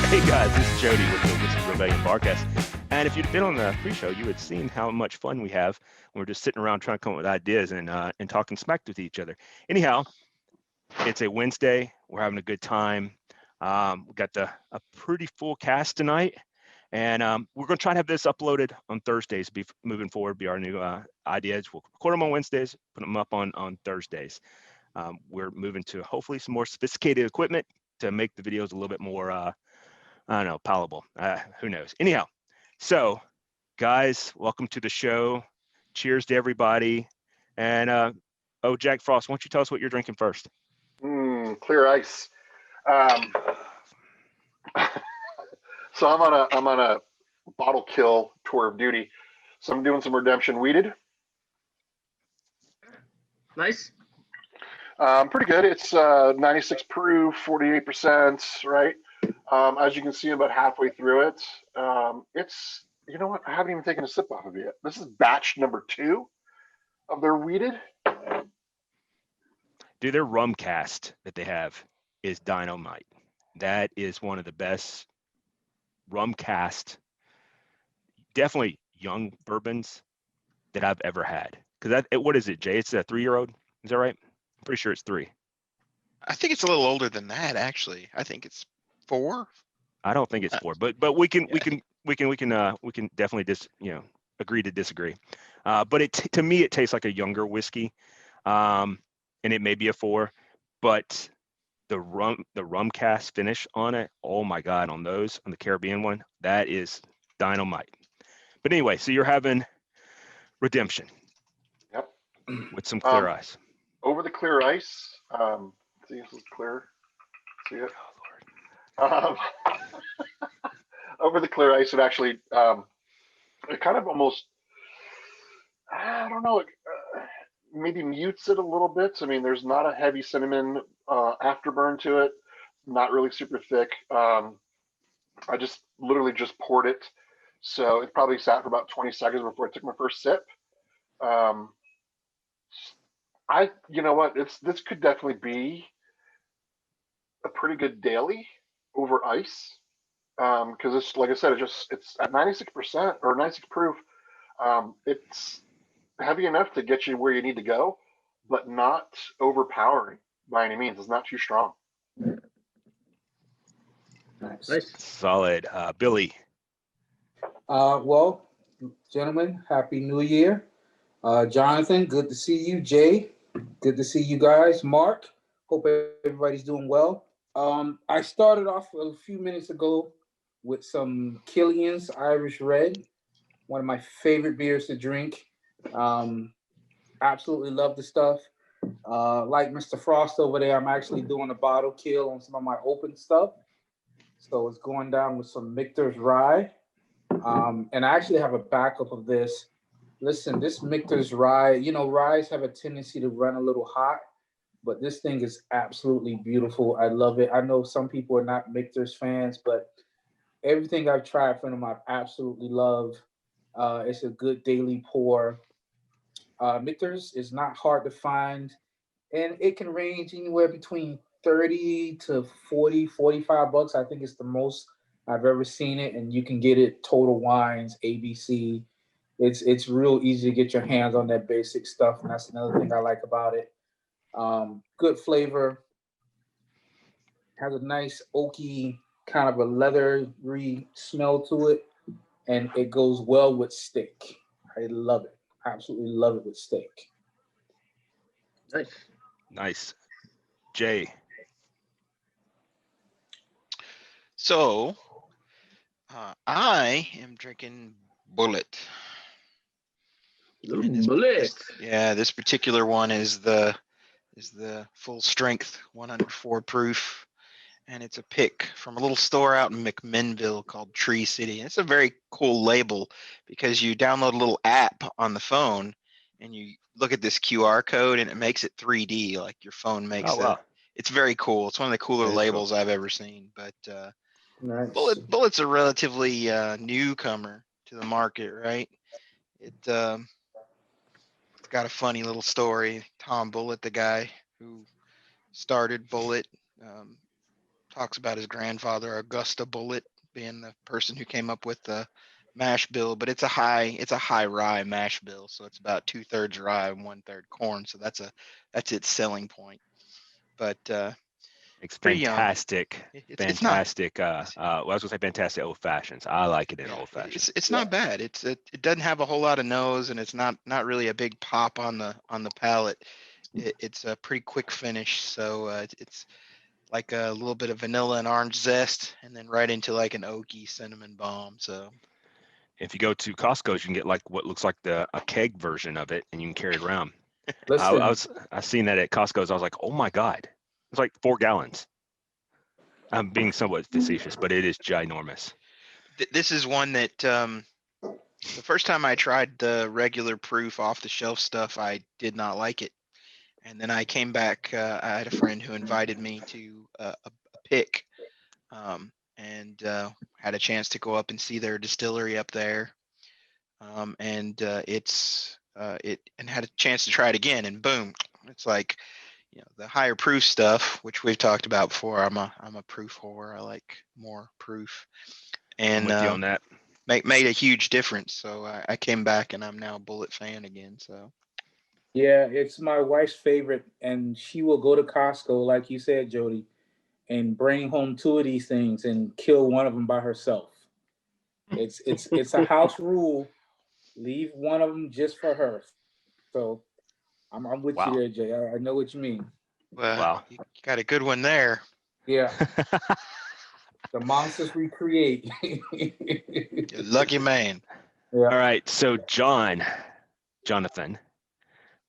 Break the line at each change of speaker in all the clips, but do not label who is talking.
Hey guys, this is Jody with the Whiskey Rebellion Barcast. And if you'd been on the pre-show, you would seen how much fun we have when we're just sitting around trying to come up with ideas and talking smack with each other. Anyhow, it's a Wednesday. We're having a good time. We got a pretty full cast tonight, and we're going to try to have this uploaded on Thursdays. Moving forward, be our new ideas. We'll record them on Wednesdays, put them up on Thursdays. We're moving to hopefully some more sophisticated equipment to make the videos a little bit more I don't know, palatable. Who knows? Anyhow, so guys, welcome to the show. Cheers to everybody. And Jack Frost, why don't you tell us what you're drinking first?
Clear ice. So I'm on a bottle kill tour of duty. So I'm doing some redemption weeded.
Nice.
Pretty good. It's 96 proof, 48%, right? As you can see, about halfway through it. It's, you know what? I haven't even taken a sip off of it yet. This is batch number 2 of their weeded.
Dude, their rum cast that they have is dynamite. That is one of the best rum cast, definitely young bourbons that I've ever had. Because what is it, Jay? It's a 3-year-old. Is that right? I'm pretty sure it's 3.
I think it's a little older than that, actually. I think it's 4.
I don't think it's 4, but we can definitely agree to disagree. But to me it tastes like a younger whiskey, and it may be a 4, but the rum cast finish on it, oh my God, on the Caribbean one, that is dynamite. But anyway, so you're having redemption.
Yep.
With some clear ice.
Over the clear ice. See, this is clear. See it?
Oh, Lord.
Over the clear ice, it actually, it kind of almost, I don't know, maybe mutes it a little bit. I mean, there's not a heavy cinnamon afterburn to it, not really super thick. I just literally just poured it. So it probably sat for about 20 seconds before I took my first sip. You know what, this could definitely be a pretty good daily over ice. Because it's, like I said, it's at 96% or 96 proof. It's heavy enough to get you where you need to go, but not overpowering by any means. It's not too strong.
Nice.
Solid. Billy.
Well, gentlemen, happy New Year. Jonathan, good to see you. Jay, good to see you guys. Mark, hope everybody's doing well. I started off a few minutes ago with some Killian's Irish Red, one of my favorite beers to drink. Absolutely love the stuff. Like Mr. Frost over there, I'm actually doing a bottle kill on some of my open stuff. So it's going down with some Michter's Rye. And I actually have a backup of this. Listen, this Michter's Rye, ryes have a tendency to run a little hot, but this thing is absolutely beautiful. I love it. I know some people are not Michter's fans, but everything I've tried from them, I've absolutely love. It's a good daily pour. Michter's is not hard to find, and it can range anywhere between 30 to 40, 45 bucks. I think it's the most I've ever seen it, and you can get it Total Wines, ABC. It's real easy to get your hands on that basic stuff, and that's another thing I like about it. Good flavor, has a nice oaky kind of a leathery smell to it, and it goes well with steak. I love it. Absolutely love it with steak.
Nice. Jay.
So, I am drinking Bullet.
Bullet.
This particular one is the full strength 104 proof, and it's a pick from a little store out in McMinnville called Tree City. And it's a very cool label because you download a little app on the phone and you look at this QR code and it makes it 3D, like your phone makes it. Wow. It's very cool. It's one of the cooler labels I've ever seen. But
nice.
Bullet's a relatively newcomer to the market, right? It's got a funny little story. Tom Bullitt, the guy who started Bullet, talks about his grandfather, Augusta Bullitt, being the person who came up with the mash bill, but it's a high rye mash bill. So it's about 2/3 rye and 1/3 corn. So that's its selling point. But
It's
pretty
fantastic.
it's not
Fantastic. Well, I was gonna say fantastic old fashions. I like it in
yeah,
old fashions.
it's not bad. It doesn't have a whole lot of nose, and it's not really a big pop on the palate. It's a pretty quick finish, so it's like a little bit of vanilla and orange zest, and then right into like an oaky cinnamon bomb. So
If you go to Costco's, you can get like what looks like a keg version of it, and you can carry it around.
Listen,
I seen that at Costco's. I was like, oh my god, it's like 4 gallons. I'm being somewhat facetious, but it is ginormous.
this is one that the first time I tried the regular proof off the shelf stuff, I did not like it. And then I came back. I had a friend who invited me to a pick, and had a chance to go up and see their distillery up there. And and had a chance to try it again, and boom, it's like, the higher proof stuff, which we've talked about before. I'm a proof whore. I like more proof,
I'm
and
with you on that.
made a huge difference. So I came back, and I'm now a Bullet fan again. So
yeah, it's my wife's favorite, and she will go to Costco, like you said, Jody, and bring home 2 of these things and kill one of them by herself. It's a house rule. Leave one of them just for her. So I'm with you
Wow.
there, Jay. I know what you mean.
Wow.
you got a good one there.
Yeah, the monsters we create.
You're a lucky man.
All
Yeah.
right, so Jonathan,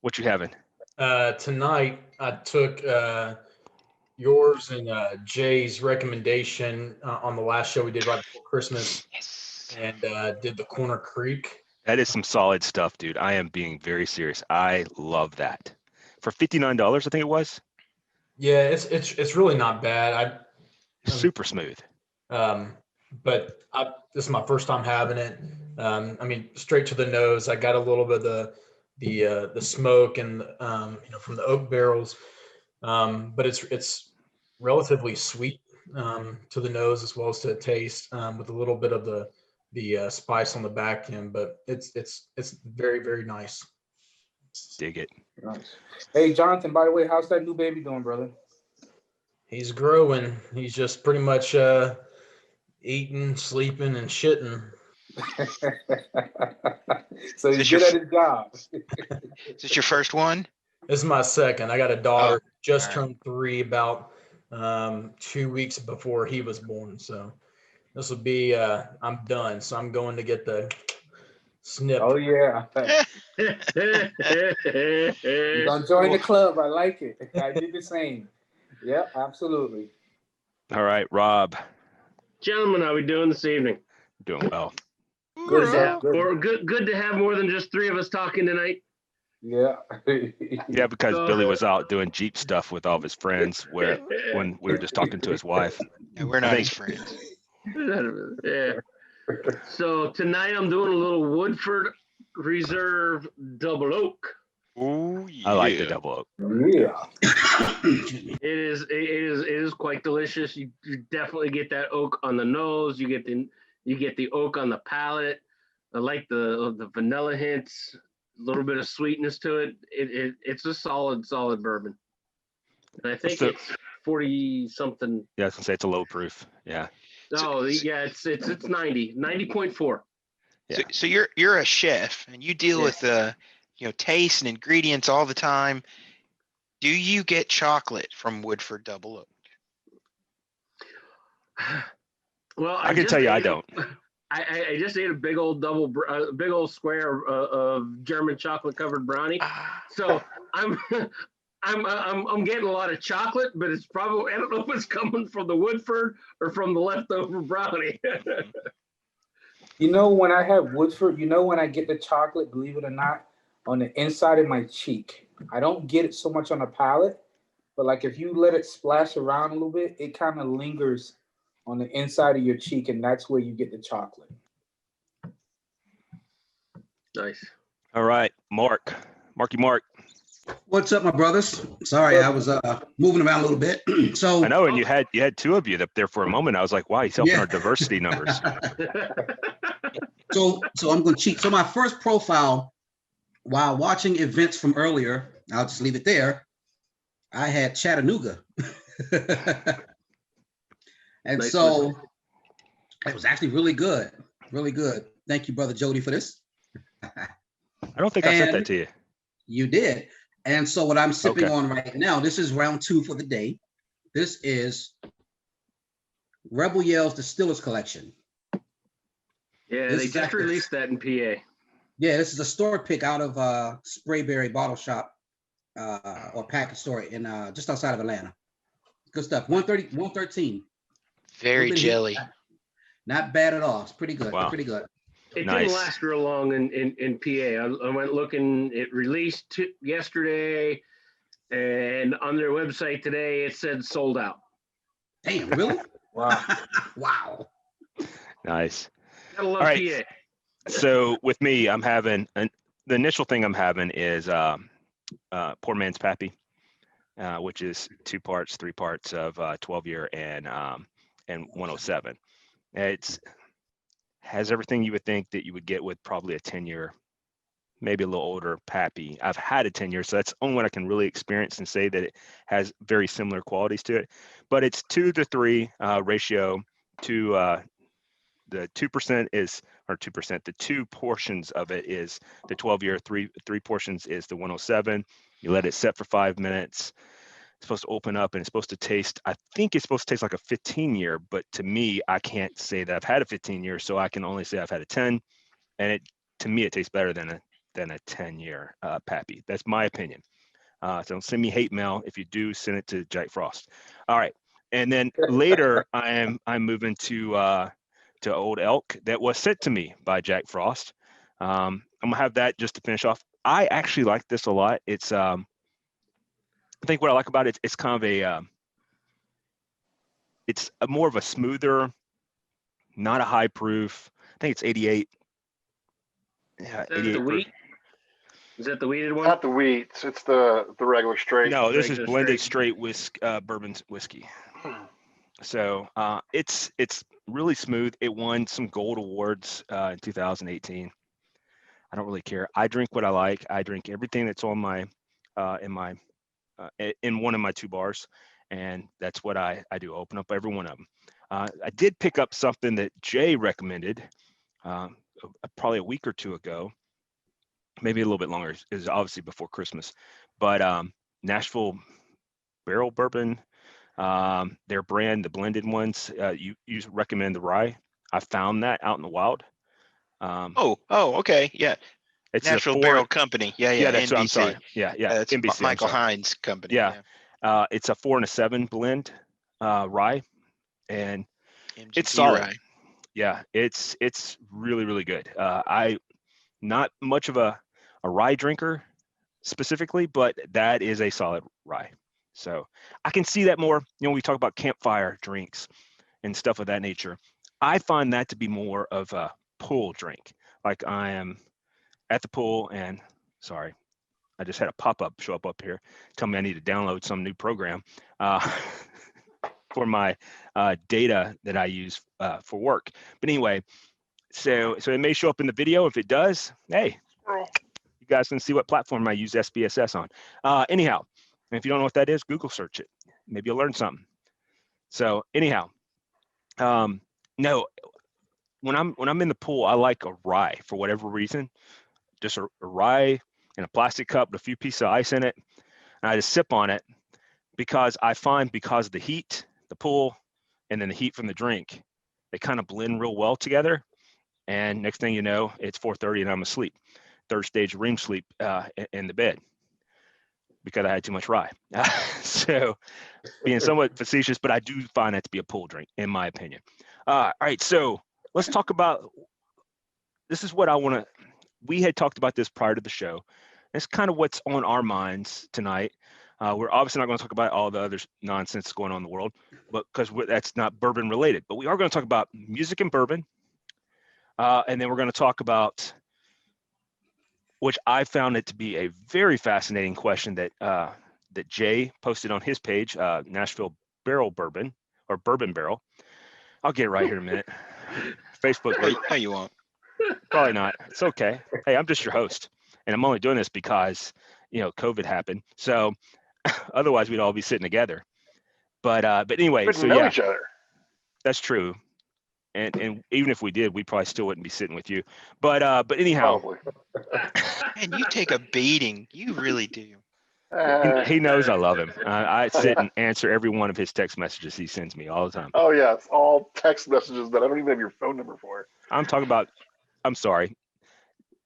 what you having?
Tonight I took yours and Jay's recommendation on the last show we did right before Christmas,
Yes.
and did the Corner Creek.
That is some solid stuff, dude. I am being very serious. I love that. For $59, I think it was.
Yeah, it's really not bad.
Super smooth.
But this is my first time having it. I mean, straight to the nose. I got a little bit of the smoke and from the oak barrels, but it's relatively sweet to the nose as well as to the taste, with a little bit of the spice on the back end. But it's very, very nice.
Dig it.
Nice. Hey, Jonathan, by the way, how's that new baby doing, brother?
He's growing. He's just pretty much eating, sleeping, and shitting.
So
Is
he's
this
good
your
at his job.
Is this your first one?
This is my second. I got a daughter, just
all right.
turned 3 about 2 weeks before he was born. So this will be I'm done. So I'm going to get the snip.
Oh yeah. You're gonna join the club. I like it. I did the same. Yeah, absolutely.
All right, Rob,
Gentlemen, how we doing this evening?
doing well.
Good,
Hoorah.
sir. Good.
Or good to have more than just 3 of us talking tonight.
Yeah.
Yeah, because
So-
Billy was out doing Jeep stuff with all of his friends when we were just talking to his wife.
Yeah, we're not his friends.
Yeah. So tonight I'm doing a little Woodford Reserve Double Oak.
Oh yeah.
I like the double oak.
Yeah.
It is quite delicious. You definitely get that oak on the nose. You get the oak on the palate. I like the vanilla hints, a little bit of sweetness to it. It's a solid bourbon. And I think
So-
it's 40 something.
Yeah, I was gonna say it's a low proof. Yeah.
Oh yeah, it's 90.4.
Yeah.
So you're a chef, and you deal
Yeah.
with taste and ingredients all the time. Do you get chocolate from Woodford Double Oak?
Well,
I can tell you I don't.
I just ate a big old square of German chocolate covered brownie. So I'm I'm getting a lot of chocolate, but it's probably, I don't know if it's coming from the Woodford or from the leftover brownie.
When I have Woodford, when I get the chocolate, believe it or not, on the inside of my cheek. I don't get it so much on the palate, but like if you let it splash around a little bit, it kind of lingers on the inside of your cheek, and that's where you get the chocolate.
Nice.
All right, Marky Mark,
What's up, my brothers? Sorry, I was moving around a little bit. So
I know, and you had two of you up there for a moment. I was like, wow, he's helping
yeah.
our diversity numbers.
So I'm going to cheat. So my first profile, while watching events from earlier, I'll just leave it there. I had Chattanooga, and
Nice
so it was actually really good, really good. Thank you, brother Jody, for this.
I don't think I sent that to you.
You did. And so what I'm sipping
Okay.
on right now, this is round 2 for the day. This is Rebel Yell's Distillers Collection.
Yeah,
This
they
is
just
actually-
released that in PA.
Yeah, this is a store pick out of Sprayberry Bottle Shop or package store in just outside of Atlanta. Good stuff. 113.
Very
Little bit of
jelly.
heat. Not bad at all. It's pretty good.
Wow.
Pretty good.
It
Nice.
didn't last real long in PA. I went looking. It released yesterday, and on their website today it said sold out.
Damn, really?
Wow.
Wow.
Nice.
Gotta love
All right.
PA.
So with me, I'm having the initial thing I'm having is Poor Man's Pappy, which is 3 parts of 12-year and 107. It's has everything you would think that you would get with probably a 10-year, maybe a little older Pappy. I've had a 10-year, so that's the only one I can really experience and say that it has very similar qualities to it. But it's 2-to-3 ratio to the 2% is, or 2%, the 2 portions of it is the 12-year, 3 portions is the 107. You let it set for 5 minutes. It's supposed to open up and it's supposed to taste, I think it's supposed to taste like a 15-year, but to me, I can't say that I've had a 15-year, so I can only say I've had a 10. And to me, it tastes better than a 10-year Pappy. That's my opinion. So don't send me hate mail. If you do, send it to Jack Frost. All right. And then later I'm moving to Old Elk that was sent to me by Jack Frost. I'm gonna have that just to finish off. I actually like this a lot. It's I think what I like about it, it's kind of it's more of a smoother, not a high proof. I think it's 88. Yeah,
Is that
88
the
proof.
wheat? Is that the weeded one?
Not the wheat. It's the regular straight.
No, this is
Regular
blended
straight.
bourbon whiskey. So it's really smooth. It won some gold awards in 2018. I don't really care. I drink what I like. I drink everything that's on my in one of my 2 bars, and that's what I do. Open up every one of them. I did pick up something that Jay recommended probably a week or 2 ago, maybe a little bit longer. It was obviously before Christmas, but Nashville Barrel Bourbon. Their brand, the blended ones, you recommend the rye. I found that out in the wild.
Okay, yeah.
It's
Natural
a
Barrel Company. Yeah.
that's what I'm
NBC.
sorry. Yeah.
That's
NBC, I'm
Michael
sorry.
Hines Company.
Yeah. It's a 4 and a 7 blend rye, and
MGP
it's solid.
rye.
Yeah, it's really, really good. I not much of a rye drinker specifically, but that is a solid rye. So I can see that more. We talk about campfire drinks and stuff of that nature. I find that to be more of a pool drink. Like I am at the pool and sorry, I just had a pop-up show up here. Tell me I need to download some new program for my data that I use for work. But anyway, so it may show up in the video. If it does, hey, you guys can see what platform I use SPSS on. Anyhow, and if you don't know what that is, Google search it. Maybe you'll learn something. So anyhow, no, when I'm in the pool, I like a rye for whatever reason. Just a rye in a plastic cup with a few pieces of ice in it, and I just sip on it because I find because of the heat, the pool, and then the heat from the drink, they kind of blend real well together. And next thing you know, it's 4:30 and I'm asleep. 3rd stage REM sleep in the bed because I had too much rye. So being somewhat facetious, but I do find that to be a pool drink, in my opinion. All right, so let's talk about, this is what I want to, we had talked about this prior to the show. It's kind of what's on our minds tonight. We're obviously not going to talk about all the other nonsense going on in the world, but because that's not bourbon related. But we are going to talk about music and bourbon. And then we're going to talk about which I found it to be a very fascinating question that that Jay posted on his page, Nashville Barrel Bourbon or Bourbon Barrel. I'll get it right here in a minute. Facebook
No,
group.
no, you won't.
Probably not. It's okay. Hey, I'm just your host, and I'm only doing this because COVID happened. So otherwise, we'd all be sitting together. But anyway,
Couldn't
so
know
yeah,
each other.
that's true. And even if we did, we probably still wouldn't be sitting with you. But anyhow,
Probably.
And you take a beating. You really do.
he knows I love him. I sit and answer every one of his text messages he sends me all the time.
Oh yeah, it's all text messages that I don't even have your phone number for.
I'm talking about. I'm sorry,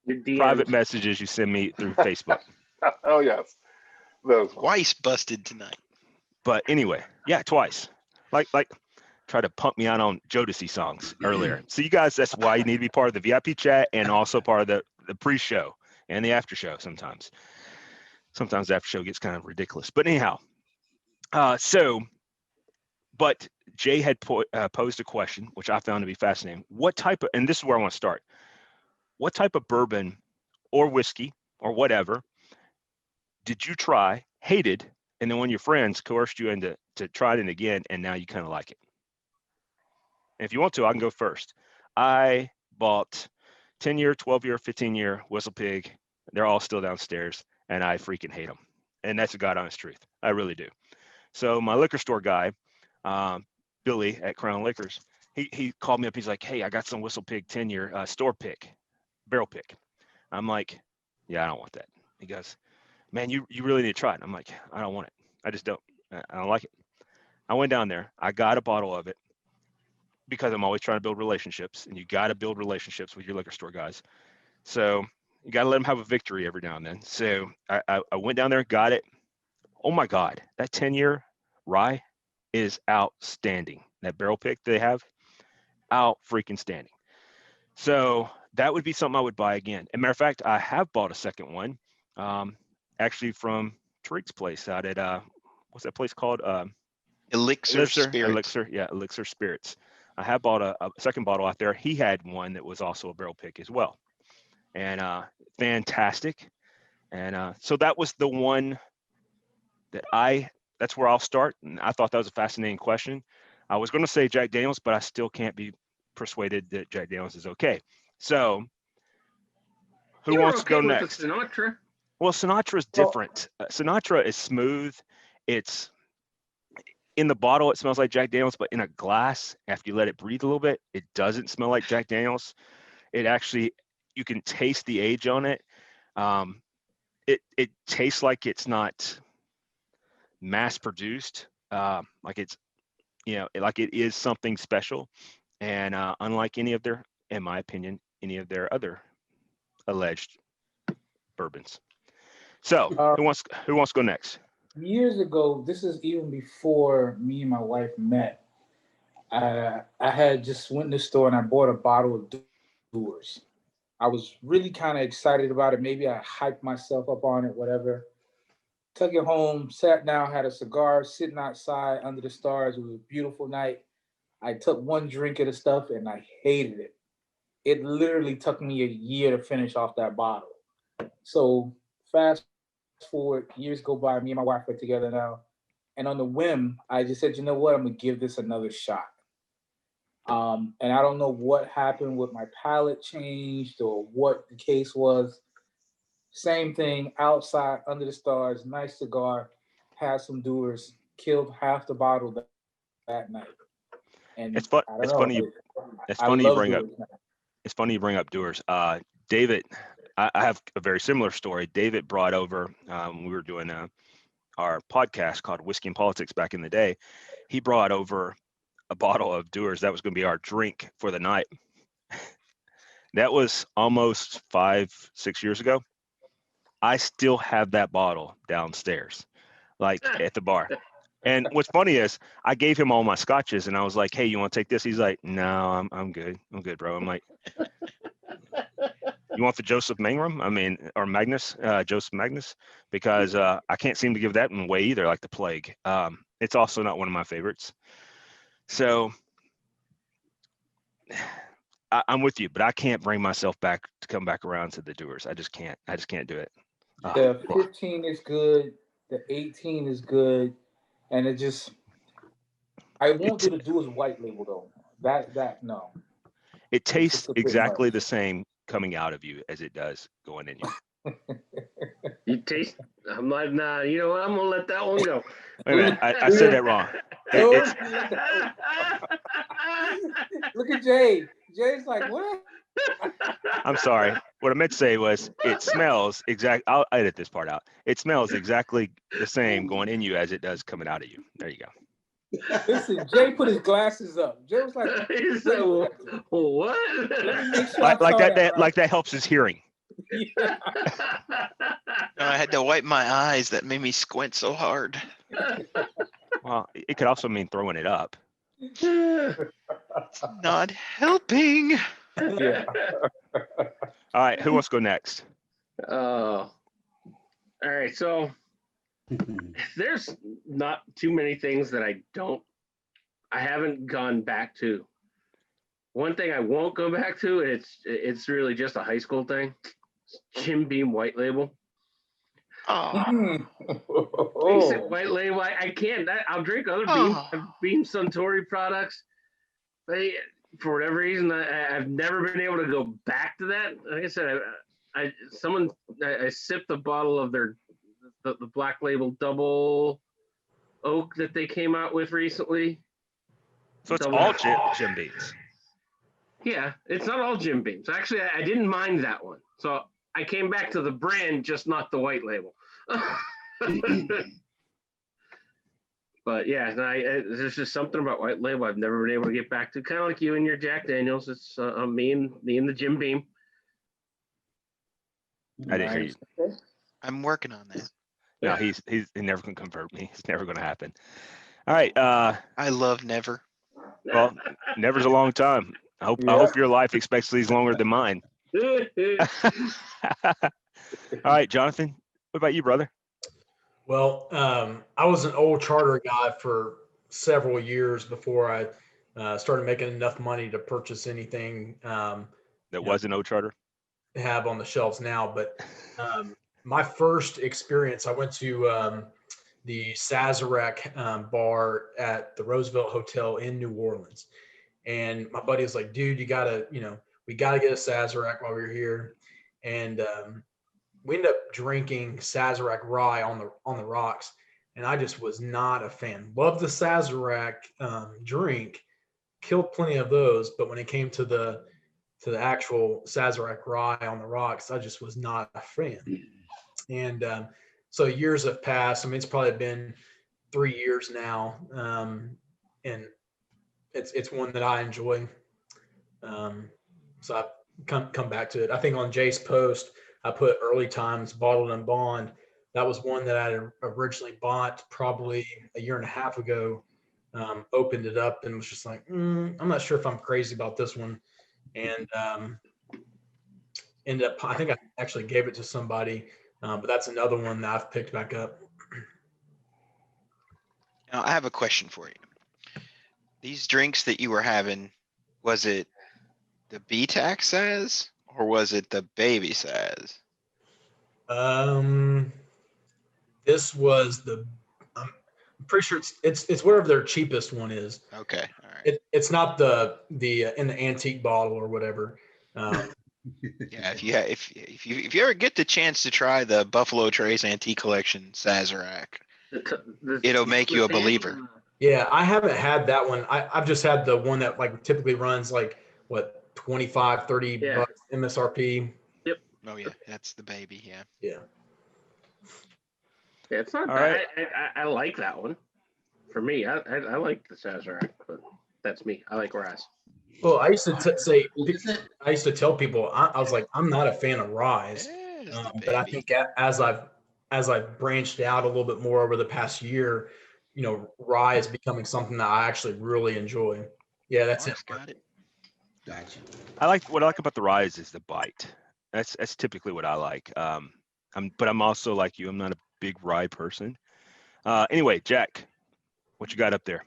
Your DMs.
private messages you send me through Facebook.
Oh yes, those ones.
Twice busted tonight.
But anyway, yeah, twice. Like try to pump me out on Jodeci songs earlier. So you guys, that's why you need to be part of the VIP chat and also part of the pre-show and the after show sometimes. Sometimes the after show gets kind of ridiculous. But anyhow, but Jay had posed a question, which I found to be fascinating. What type of, and this is where I want to start. What type of bourbon or whiskey or whatever did you try, hated, and then when your friends coerced you into try it again, and now you kind of like it? And if you want to, I can go first. I bought 10-year, 12-year, 15-year Whistle Pig. They're all still downstairs, and I freaking hate them. And that's a God honest truth. I really do. So my liquor store guy, Billy at Crown Liquors, he called me up. He's like, hey, I got some Whistle Pig 10-year store pick, barrel pick. I'm like, yeah, I don't want that. He goes, man, you really need to try it. I'm like, I don't want it. I just don't. I don't like it. I went down there. I got a bottle of it because I'm always trying to build relationships, and you got to build relationships with your liquor store guys. So you got to let them have a victory every now and then. So I went down there, got it. Oh my God, that 10-year rye is outstanding. That barrel pick they have, out freaking standing. So that would be something I would buy again. As a matter of fact, I have bought a second one, actually from Tariq's place out at what's that place called?
Elixir Spirits.
Elixir Spirits. I have bought a second bottle out there. He had one that was also a barrel pick as well, and fantastic. And so that was the one that that's where I'll start. And I thought that was a fascinating question. I was going to say Jack Daniels, but I still can't be persuaded that Jack Daniels is okay. So who wants to go
with
next?
the Sinatra?
Well, Sinatra is different. Sinatra is smooth. It's in the bottle, it smells like Jack Daniels, but in a glass, after you let it breathe a little bit, it doesn't smell like Jack Daniels. It actually, you can taste the age on it. It tastes like it's not mass produced, like it's, like it is something special. And unlike any of their, in my opinion, any of their other alleged bourbons. So who wants to go next?
Years ago, this is even before me and my wife met. I had just went in the store and I bought a bottle of Dewar's. I was really kind of excited about it. Maybe I hyped myself up on it, whatever. Took it home, sat down, had a cigar, sitting outside under the stars. It was a beautiful night. I took one drink of the stuff and I hated it. It literally took me a year to finish off that bottle. So fast forward, years go by, me and my wife are together now. And on the whim, I just said, you know what, I'm gonna give this another shot. And I don't know what happened with my palate changed or what the case was. Same thing, outside under the stars, nice cigar, had some Dewar's, killed half the bottle that night. And
It's fun. It's funny. It's funny you bring up. It's funny you bring up Dewar's. David, I have a very similar story. David brought over, we were doing our podcast called Whiskey and Politics back in the day. He brought over a bottle of Dewar's. That was going to be our drink for the night. That was almost 5-6 years ago. I still have that bottle downstairs, like at the bar. And what's funny is I gave him all my scotches and I was like, hey, you want to take this? He's like, no, I'm good. I'm good, bro. I'm like, you want the Joseph Mangrum? I mean, or Magnus, Joseph Magnus, because I can't seem to give that one away either, like the plague. It's also not one of my favorites. So I'm with you, but I can't bring myself back to come back around to the Dewar's. I just can't do it.
The 15 is good. The 18 is good, and it just I won't do the Dewar's white label though. That no.
It
It's
tastes
just a bit
exactly
much.
the same coming out of you as it does going in you.
You taste. I'm like, nah. You know what? I'm gonna let that one go.
Wait a minute, I said that wrong. It's
Look at Jay. Jay's like, what?
I'm sorry. What I meant to say was it smells I'll edit this part out. It smells exactly the same going in you as it does coming out of you. There you go.
Listen, Jay put his glasses up. Jay was like,
He said, what?
let me make sure I
Like
saw
that
right.
like that helps his hearing.
Yeah.
No, I had to wipe my eyes. That made me squint so hard.
Well, it could also mean throwing it up.
It's not helping.
Yeah.
All right, who wants to go next?
All right. So there's not too many things that I haven't gone back to. One thing I won't go back to, it's really just a high school thing. Jim Beam White Label.
Oh,
Basic White Label. I can't. I'll drink other Beam Suntory products. But for whatever reason, I've never been able to go back to that. Like I said, I sipped a bottle of the Black Label Double Oak that they came out with recently.
So it's
Double-
all Jim Beams.
Yeah, it's not all Jim Beams. Actually, I didn't mind that one. So I came back to the brand, just not the white label. But yeah, there's just something about white label I've never been able to get back to. Kind of like you and your Jack Daniels. It's me and the Jim Beam.
I didn't hear you.
I'm working on that.
No, he never can convert me. It's never going to happen. All right.
I love never.
Well, never's a long time. I hope your life expectancy is longer than mine. All right, Jonathan. What about you, brother?
Well, I was an old charter guy for several years before I started making enough money to purchase anything
That was an O charter.
have on the shelves now. But my first experience, I went to the Sazerac bar at the Roosevelt Hotel in New Orleans. And my buddy was like, dude, we got to get a Sazerac while we're here. And we ended up drinking Sazerac rye on the rocks. And I just was not a fan. Loved the Sazerac drink, killed plenty of those. But when it came to the actual Sazerac rye on the rocks, I just was not a fan. And so years have passed. I mean, it's probably been 3 years now. And it's one that I enjoy. So I've come back to it. I think on Jay's post, I put Early Times Bottled and Bond. That was one that I originally bought probably a year and a half ago. Opened it up and was just like, I'm not sure if I'm crazy about this one. And ended up, I think I actually gave it to somebody, but that's another one that I've picked back up.
Now, I have a question for you. These drinks that you were having, was it the BTAC Saz or was it the baby Saz?
This was I'm pretty sure it's whatever their cheapest one is.
Okay, all right.
It's not the in the antique bottle or whatever.
Yeah, if you ever get the chance to try the Buffalo Trace Antique Collection Sazerac, it'll make you a believer.
Yeah, I haven't had that one. I've just had the one that like typically runs like what 25, 30 bucks MSRP.
Yep.
Oh yeah, that's the baby. Yeah.
Yeah.
Yeah, it's not
All
bad.
right.
I like that one. For me, I like the Sazerac, but that's me. I like Rise.
Well, I used to say, I used to tell people, I was like, I'm not a fan of Rise,
There's the
but I
baby.
think as I've branched out a little bit more over the past year, Rye is becoming something that I actually really enjoy. Yeah, that's
Mark's
it.
got it.
Gotcha.
What I like about the Rise is the bite. That's typically what I like. But I'm also like you. I'm not a big rye person. Anyway, Jack, what you got up there?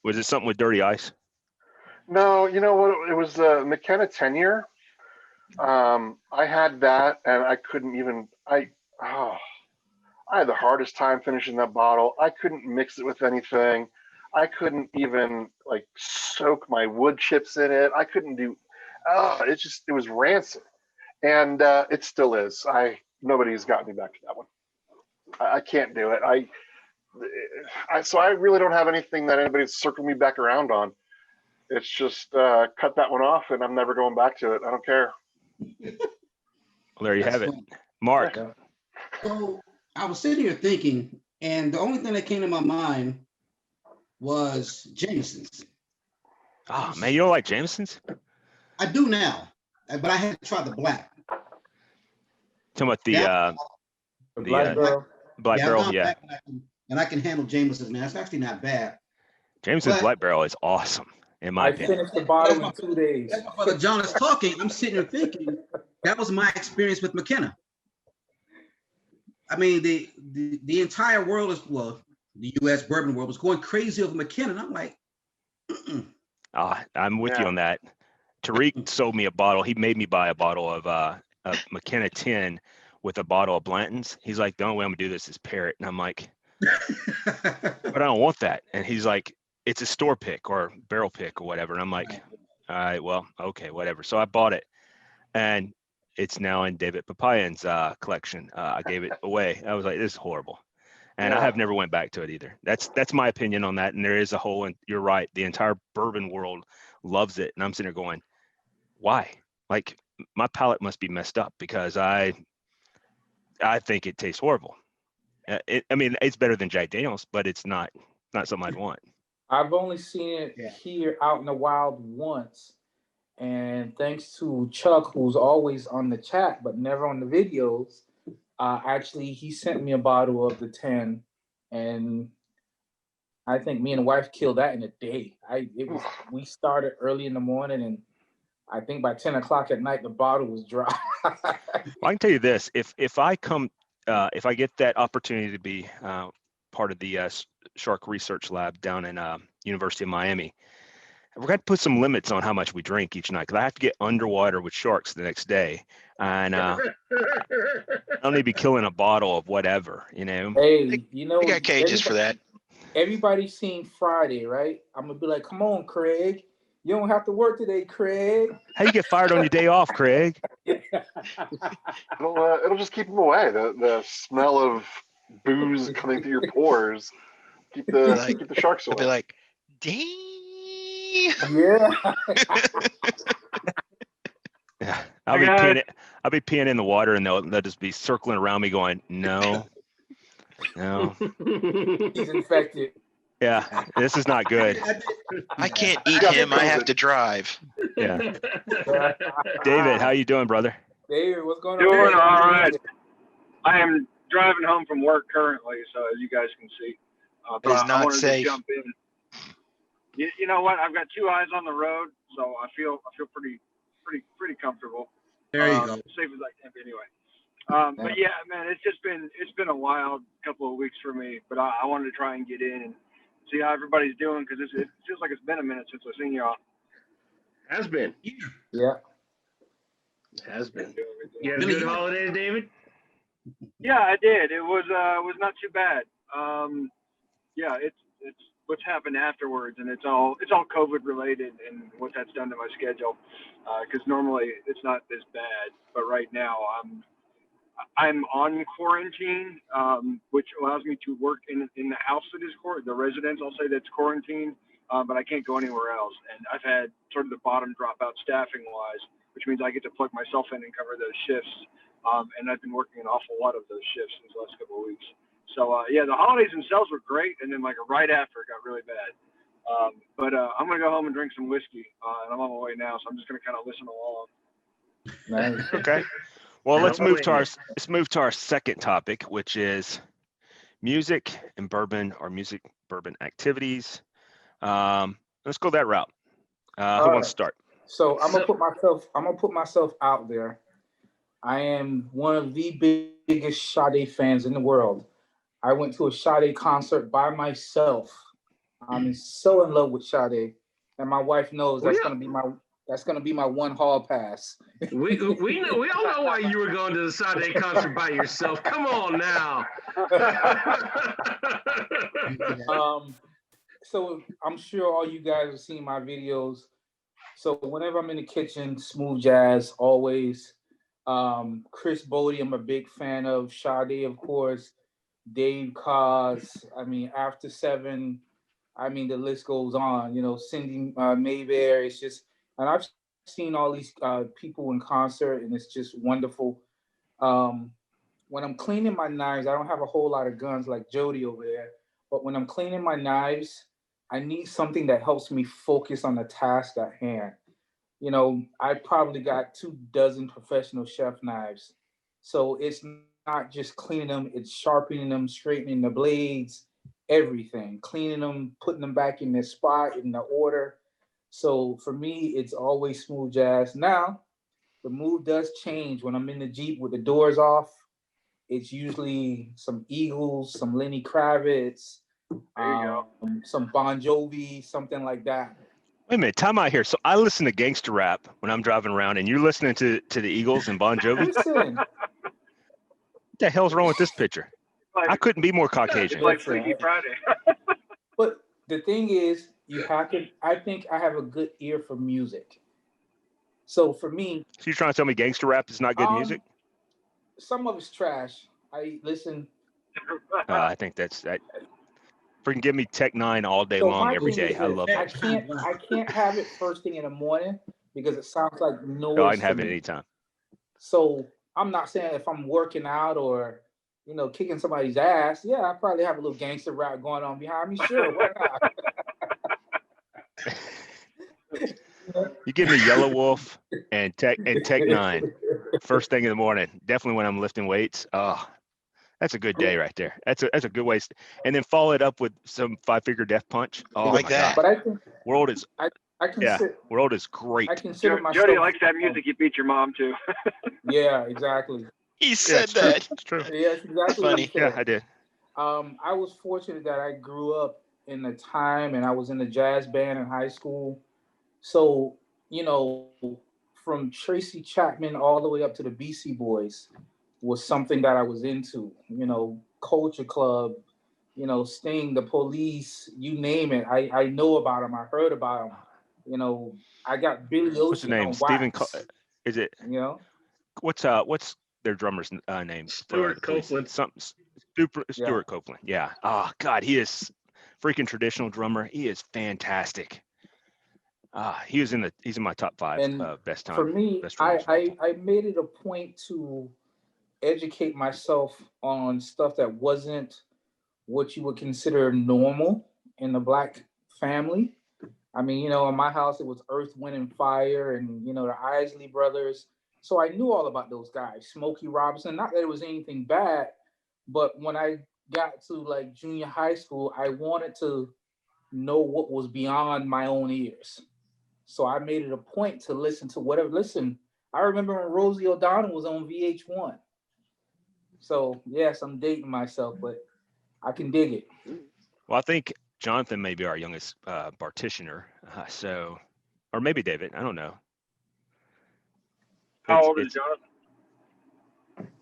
Was it something with dirty ice?
No, you know what? It was McKenna 10-year. I had that, and I couldn't even. Oh, I had the hardest time finishing that bottle. I couldn't mix it with anything. I couldn't even like soak my wood chips in it. I couldn't do. Oh, it was rancid, and it still is. Nobody's got me back to that one. I can't do it. So I really don't have anything that anybody's circled me back around on. It's just cut that one off, and I'm never going back to it. I don't care.
Well, there you
That's
have it.
fun.
Mark,
Yeah.
So I was sitting here thinking, and the only thing that came to my mind was Jameson's.
oh man, you don't like Jameson's?
I do now, but I had to try the black.
Talking about
Yeah.
The
The,
Black Girl.
Black
Yeah,
Barrel,
I've gone
yeah.
back and I can handle Jameson's, man. It's actually not bad.
Jameson's
But-
Black Barrel is awesome, in my
I
opinion.
finished the bottle in 2 days.
As my brother John is talking, I'm sitting here thinking that was my experience with McKenna. I mean, the entire world is, well, the U.S. bourbon world was going crazy over McKenna. And I'm like,
I'm with you
Yeah.
on that. Tariq sold me a bottle. He made me buy a bottle of McKenna 10 with a bottle of Blanton's. He's like, the only way I'm gonna do this is pair it. And I'm like, but I don't want that. And he's like, it's a store pick or barrel pick or whatever. And I'm like, all right, well, okay, whatever. So I bought it, and it's now in David Papayan's collection. I gave it away. I was like, this is horrible. And I
Yeah.
have never went back to it either. That's my opinion on that. And there is a whole, and you're right, the entire bourbon world loves it. And I'm sitting there going, why? Like, my palate must be messed up, because I think it tastes horrible. I mean, it's better than Jack Daniels, but it's not something I'd want.
I've only seen it
Yeah.
here out in the wild once. And thanks to Chuck, who's always on the chat but never on the videos, actually he sent me a bottle of the 10, and I think me and the wife killed that in a day. We started early in the morning, and I think by 10 o'clock at night the bottle was dry.
Well, I can tell you this: if I get that opportunity to be part of the Shark Research Lab down in University of Miami, we're going to put some limits on how much we drink each night, because I have to get underwater with sharks the next day, and I don't need to be killing a bottle of whatever, you know.
Hey, you know,
We got cages for that.
Everybody's seen Friday, right? I'm gonna be like, come on, Craig. You don't have to work today, Craig.
How you get fired on your day off, Craig?
It'll just keep them away. The smell of booze coming through your pores. Keep the sharks
I'll be
away.
like, dang.
Yeah.
Yeah, I'll be peeing in the water, and they'll just be circling around me, going, no.
He's infected.
Yeah, this is not good.
I can't eat
Yeah,
him. I have
COVID.
to drive.
Yeah, David, how you doing, brother?
David, what's going on?
Doing
David?
all right. I am driving home from work currently, so as you guys can see.
It is
I
not
wanted
safe.
to jump in. You know what? I've got two eyes on the road, so I feel pretty comfortable.
there you go.
Safe as I can be anyway. But yeah, man, it's been a wild couple of weeks for me. But I wanted to try and get in and see how everybody's doing, because it feels like it's been a minute since I've seen y'all.
Has been.
Yeah.
Has been. You had a good holidays, David?
Yeah, I did. It was not too bad. Yeah, it's what's happened afterwards, and it's all COVID related and what that's done to my schedule. Because normally it's not this bad, but right now I'm on quarantine, which allows me to work in the house that is the residence. I'll say that's quarantined, but I can't go anywhere else. And I've had sort of the bottom drop out staffing wise, which means I get to plug myself in and cover those shifts. And I've been working an awful lot of those shifts in the last couple of weeks. So yeah, the holidays themselves were great, and then like right after it got really bad. But I'm gonna go home and drink some whiskey, and I'm on my way now, so I'm just gonna kind of listen along.
Nice.
Okay. Well, let's move to our second topic, which is music and bourbon, or music bourbon activities. Let's go that route. Who wants to start?
So I'm gonna put myself out there. I am one of the biggest Sade fans in the world. I went to a Sade concert by myself. I'm so in love with Sade. and my wife knows
Well,
that's
yeah.
gonna be my one hall pass.
We all know why you were going to the Sade concert by yourself. Come on now.
So I'm sure all you guys have seen my videos. So whenever I'm in the kitchen, smooth jazz always. Chris Bodie, I'm a big fan of. Sade, of course. Dave Cos. I mean, After Seven. I mean, the list goes on. You know, Cindy Mayberry. It's just, and I've seen all these people in concert, and it's just wonderful. When I'm cleaning my knives, I don't have a whole lot of guns like Jody over there. But when I'm cleaning my knives, I need something that helps me focus on the task at hand. You know, I probably got 24 professional chef knives. So it's not just cleaning them, it's sharpening them, straightening the blades, everything, cleaning them, putting them back in their spot, in the order. So for me, it's always smooth jazz. Now, the mood does change when I'm in the Jeep with the doors off. It's usually some Eagles, some Lenny Kravitz, some Bon Jovi, something like that.
Wait a minute, time out here. So I listen to gangster rap when I'm driving around, and you're listening to the Eagles and Bon Jovi.
Listen,
What the hell's wrong with this picture?
Like,
I couldn't be more Caucasian.
it's like Freaky Friday.
but the thing is, I think I have a good ear for music. So for me,
So you're trying to tell me gangster rap is not good music?
some of it's trash. I listen.
I think that's that. Freaking give me Tech Nine all day
So
long,
my
every
thing
day.
is
I
this,
love that.
I can't have it first thing in the morning because it sounds like noise.
No, I can
to
have it
me.
anytime.
So I'm not saying if I'm working out or kicking somebody's ass. Yeah, I probably have a little gangster rap going on behind me. Sure, why not?
You give me Yellow Wolf and Tech Nine first thing in the morning. Definitely when I'm lifting weights. Oh, that's a good day right there. That's a good way. And then follow it up with some 5 Figure Death Punch. Oh
Like
my
that.
God.
But I think
World is
I consider
World is great.
I consider myself.
Jody likes that music. You beat your mom too.
Yeah, exactly.
He
Yeah,
said
it's true.
that.
It's true.
Yeah, it's exactly what
Funny.
he said.
Yeah, I did.
I was fortunate that I grew up in a time and I was in a jazz band in high school. So, from Tracy Chapman all the way up to the BC Boys was something that I was into. Culture Club, Sting, the Police, you name it. I know about them. I heard about them. I got Billy Ocean
What's the name?
on
Stephen.
wax.
Is it?
You
What's their drummer's name?
Stuart Copeland.
Something.
Yeah.
Stuart Copeland. Yeah. Oh God, he is freaking traditional drummer. He is fantastic. He's in my top 5
And
best time.
for me,
best drummers of all time.
I made it a point to educate myself on stuff that wasn't what you would consider normal in the Black family. I mean, in my house, it was Earth, Wind, and Fire and, the Isley Brothers. So I knew all about those guys. Smokey Robinson, not that it was anything bad, but when I got to like junior high school, I wanted to know what was beyond my own ears. So I made it a point to listen to whatever. Listen, I remember when Rosie O'Donnell was on VH1. So yes, I'm dating myself, but I can dig it.
Well, I think Jonathan may be our youngest partitioner. Or maybe David. I don't know.
How old is Jonathan?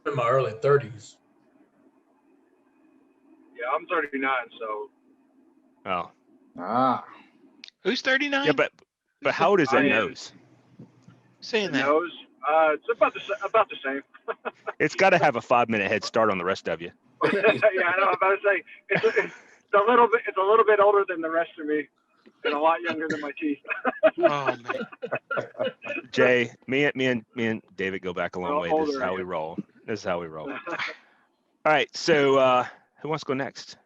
In my early 30s.
Yeah, I'm 39, so.
Oh.
Who's 39?
Yeah, but how old is that
I am.
nose?
Saying
The
that.
nose, it's about the same.
It's got to have a 5-minute head start on the rest of you.
Yeah, I know. I'm about to say it's a little bit older than the rest of me, and a lot younger than my teeth.
Oh man.
Jay, me and David go back a long way. This is
older,
how
yeah.
we roll. All right, so who wants to go next?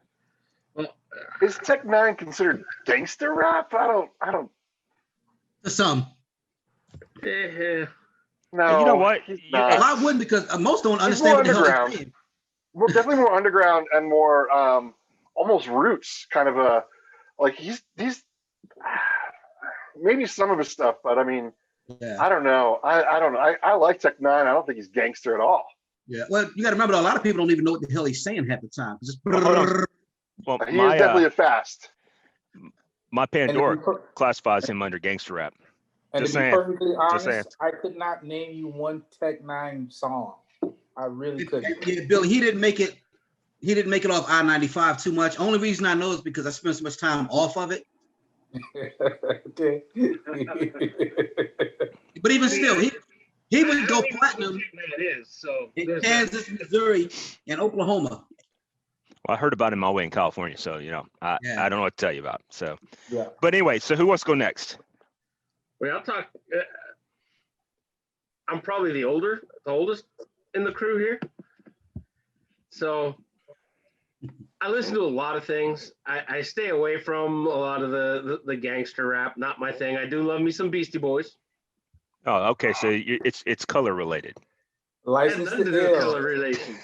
Is Tech Nine considered gangster rap? I don't.
For some.
Yeah.
No,
You know what?
he's
Well,
not.
I wouldn't because most don't
He's
understand
more
what the hell they're
underground.
saying.
Well, definitely more underground and more almost roots, kind of a like he's maybe some of his stuff, but I mean,
Yeah.
I don't know. I don't know. I like Tech Nine. I don't think he's gangster at all.
Yeah. Well, you got to remember, a lot of people don't even know what the hell he's saying half the time. Just
Well,
He is definitely a fast.
My
And to be
Pandora
per-
classifies him under gangster rap.
and
Just
to be
saying.
perfectly
Just saying.
honest, I could not name you one Tech Nine song. I really couldn't.
Yeah, Billy, he didn't make it. He didn't make it off I-95 too much. Only reason I know is because I spent so much time off of it.
Okay.
But even still, he
I
would go
don't even know
platinum
who that is. So
in
there's
Kansas, Missouri, and Oklahoma.
Well, I heard about him all the way in California, so I
Yeah.
don't know what to tell you about. So,
Yeah.
but anyway, so who wants to go next?
Well, I'll talk. I'm probably the oldest in the crew here. So I listen to a lot of things. I stay away from a lot of the gangster rap. Not my thing. I do love me some Beastie Boys.
Oh, okay. So it's color related.
License
Nothing
to
to do with
Ill.
color relations.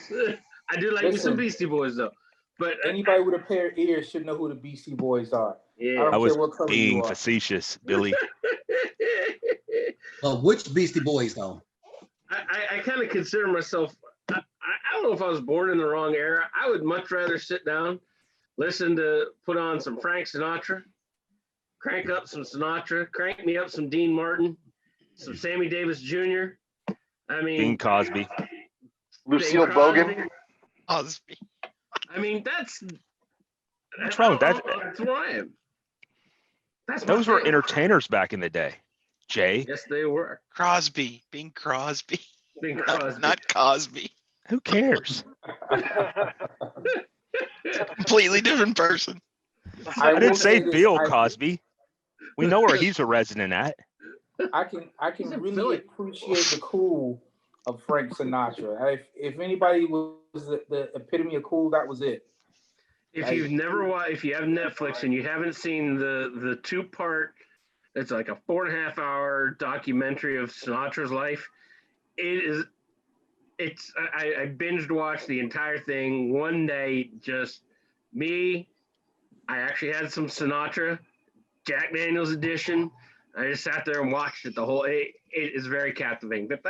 I do like me some
Listen.
Beastie Boys though. But
Anybody with a pair of ears should know who the Beastie Boys are. I
yeah.
don't
I was
care what color
being
you are.
facetious, Billy.
But which Beastie Boys though?
I kind of consider myself. I don't know if I was born in the wrong era. I would much rather sit down, put on some Frank Sinatra, crank up some Sinatra, crank me up some Dean Martin, some Sammy Davis Jr. I mean,
Bing Cosby.
Lucille
Bing Crosby.
Bogan.
Cosby.
I mean, that's
What's wrong with that?
That's where I am. That's my
Those were
thing.
entertainers back in the day. Jay,
Yes, they were.
Crosby. Bing Crosby.
Bing
Not,
Crosby.
not Cosby.
who cares?
Completely different person.
I
will
didn't say
this,
Bill Cosby. We know where he's a resident at.
I can
He's in
really
Philly.
appreciate the cool of Frank Sinatra. If anybody was the epitome of cool, that was it.
If you've never watched, if you have Netflix and you haven't seen the 2-part, it's like a 4.5-hour documentary of Sinatra's life. I binged watched the entire thing one day. Just me. I actually had some Sinatra, Jack Daniels edition. I just sat there and watched it the whole. It is very captivating. But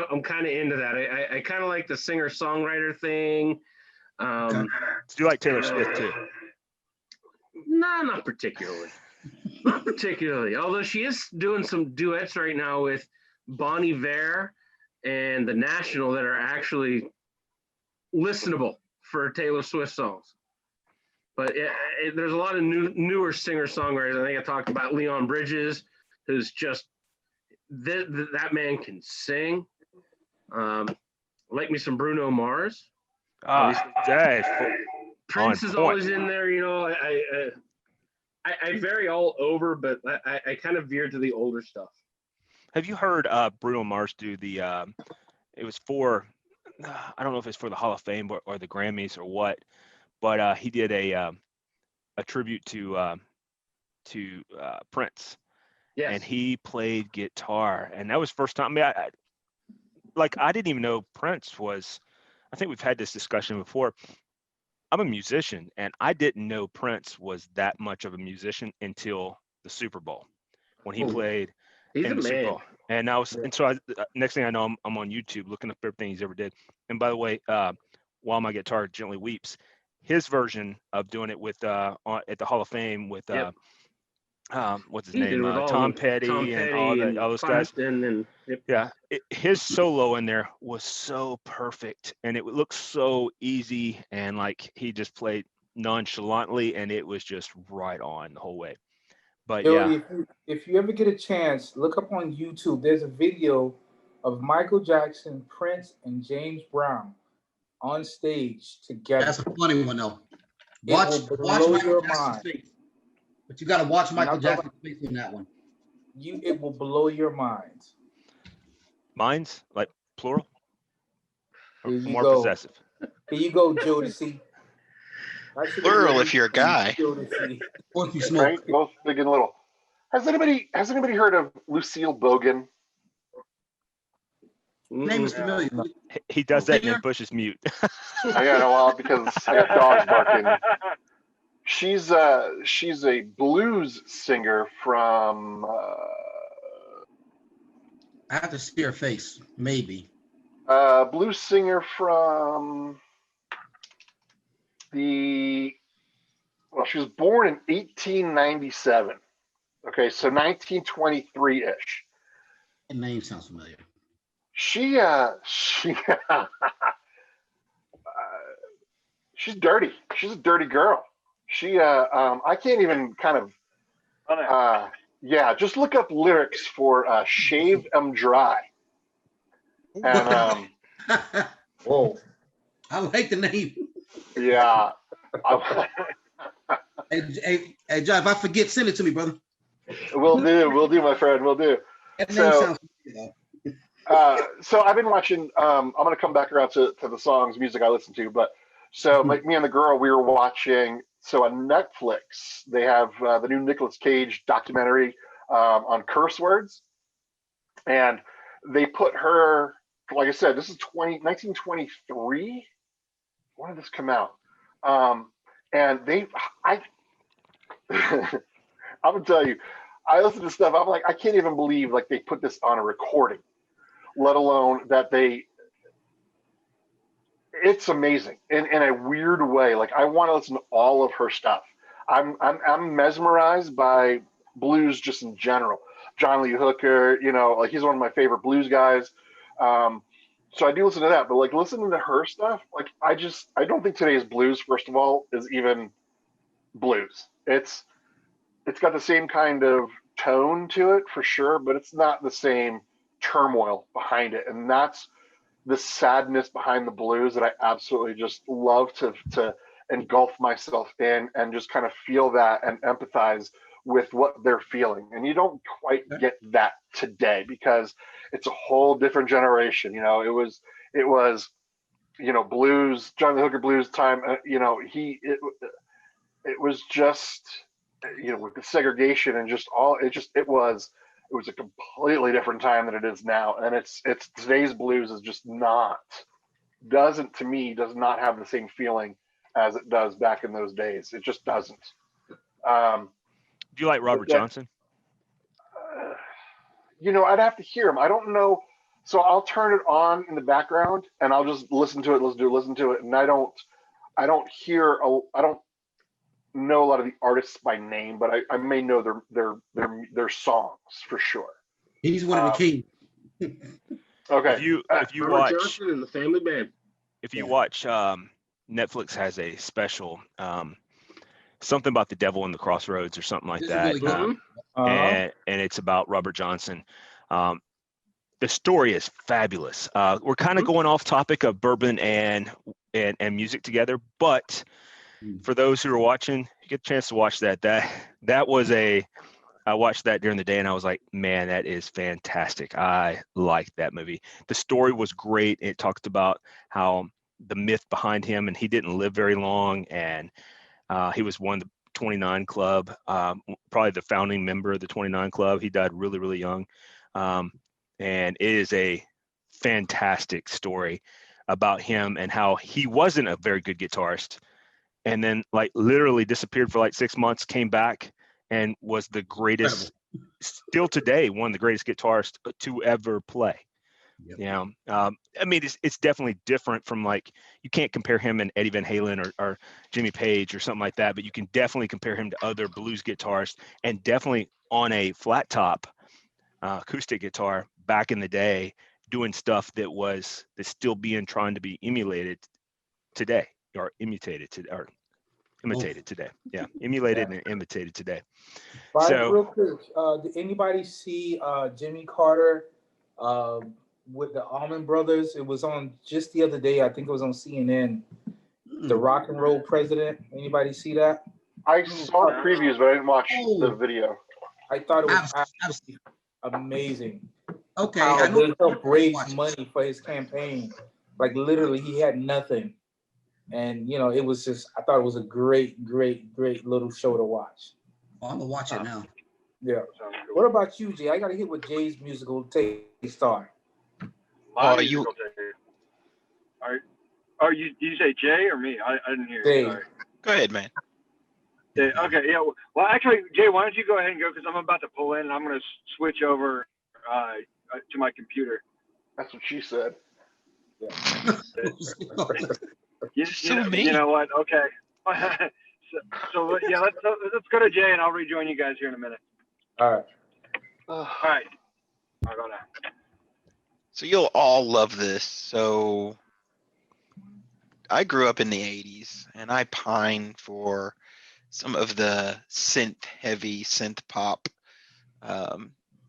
I'm kind of into that. I kind of like the singer songwriter thing.
Do you like Taylor Swift too?
No, not particularly. Not particularly. Although she is doing some duets right now with Bon Iver and The National that are actually listenable for Taylor Swift songs. But there's a lot of newer singer-songwriters. I think I talked about Leon Bridges, who's just that man can sing. Like me some Bruno Mars. Prince is always in there. I vary all over, but I kind of veer to the older stuff.
Have you heard Bruno Mars do the? It was for, I don't know if it's for the Hall of Fame or the Grammys or what, but he did a tribute to Prince.
Yes.
And he played guitar, and that was first time. I mean, I didn't even know Prince was. I think we've had this discussion before. I'm a musician, and I didn't know Prince was that much of a musician until the Super Bowl when he played in the Super Bowl. And next thing I know, I'm on YouTube looking up everything he's ever did. And by the way, While My Guitar Gently Weeps, his version of doing it with at the Hall of Fame with what's his name, Tom Petty and all those guys. His solo in there was so perfect, and it looked so easy, and he just played nonchalantly, and it was just right on the whole way. But
Jody, if you ever get a chance, look up on YouTube. There's a video of Michael Jackson, Prince, and James Brown on stage together.
That's a funny one though.
Watch
Michael Jackson's face. But you got to watch Michael Jackson's face on that one.
It will blow your mind.
Minds, like plural? More
go.
possessive.
Here you go, Jodeci.
Plural if you're a guy.
Or if you smoke.
Right? Both big and little. Has anybody heard of Lucille Bogan?
Name is familiar.
He does that and then pushes mute.
I got a while because I got dogs barking. She's a blues singer from.
I have to see her face, maybe.
Blues singer from the well, she was born in 1897. Okay, so 1923-ish.
That name sounds familiar.
She she's dirty. She's a dirty girl. She I can't even kind of yeah, just look up lyrics for Shave 'Em Dry. And
Whoa.
I like the name.
yeah.
Hey, John, if I forget, send it to me, brother.
We'll do, my friend, we'll do.
That name
So,
sounds familiar, though.
so I've been watching. I'm gonna come back around to the songs, music I listen to. But so me and the girl, we were watching. So on Netflix, they have the new Nicolas Cage documentary on curse words, and they put her. Like I said, this is 1923. When did this come out? And I'm gonna tell you, I listen to stuff. I'm like, I can't even believe like they put this on a recording, let alone that they. It's amazing in a weird way. Like I want to listen to all of her stuff. I'm mesmerized by blues just in general. John Lee Hooker, like he's one of my favorite blues guys. So I do listen to that, but like listening to her stuff, like I don't think today's blues, first of all, is even blues. It's got the same kind of tone to it for sure, but it's not the same turmoil behind it. And that's the sadness behind the blues that I absolutely just love to engulf myself in and just kind of feel that and empathize with what they're feeling. And you don't quite get that today because it's a whole different generation. It was blues, John Lee Hooker blues time. It was just with the segregation and just all it was a completely different time than it is now. And it's today's blues is just does not have the same feeling as it does back in those days. It just doesn't.
Do you like Robert Johnson?
I'd have to hear him. I don't know. So I'll turn it on in the background and I'll just listen to it. And I don't know a lot of the artists by name, but I may know their songs for sure.
He's one of the kings.
Okay.
If you
Robert
watch
Johnson and the Family Band.
If you watch, Netflix has a special, something about the devil in the crossroads or something like
This is
that.
really good.
And it's about Robert Johnson. The story is fabulous. We're kind of going off topic of bourbon and music together, but for those who are watching, you get a chance to watch that. That was I watched that during the day and I was like, man, that is fantastic. I liked that movie. The story was great. It talked about how the myth behind him, and he didn't live very long, and he was one of the 29 Club, probably the founding member of the 29 Club. He died really, really young. And it is a fantastic story about him and how he wasn't a very good guitarist. And then like literally disappeared for like 6 months, came back and was the greatest, still today, one of the greatest guitarists to ever play. Yep. I mean, it's definitely different from like, you can't compare him and Eddie Van Halen or Jimmy Page or something like that, but you can definitely compare him to other blues guitarists, and definitely on a flat top acoustic guitar back in the day, doing stuff that's still trying to be emulated today, or imitated today. Yeah, emulated and imitated today. So
real quick, did anybody see Jimmy Carter with the Allman Brothers? It was on just the other day. I think it was on CNN. The Rock and Roll President. Anybody see that?
I saw previews, but I didn't watch the video.
I thought it was absolutely amazing.
Okay,
how they helped raise money for his campaign. Like literally, he had nothing, and it was just. I thought it was a great little show to watch.
Oh, I'm gonna watch it now.
Yeah. What about you, Jay? I gotta hear what Jay's musical taste are.
My musical taste. All right. Oh, you say Jay or me? I didn't hear you. Sorry.
Go ahead, man.
Yeah, okay. Yeah. Well, actually, Jay, why don't you go ahead and go, because I'm about to pull in and I'm going to switch over to my computer.
That's what she said.
Yeah. You know what? Okay. So yeah, let's go to Jay, and I'll rejoin you guys here in a minute.
All right.
All right. I'll go now.
So you'll all love this. So I grew up in the 80s and I pine for some of the heavy synth pop,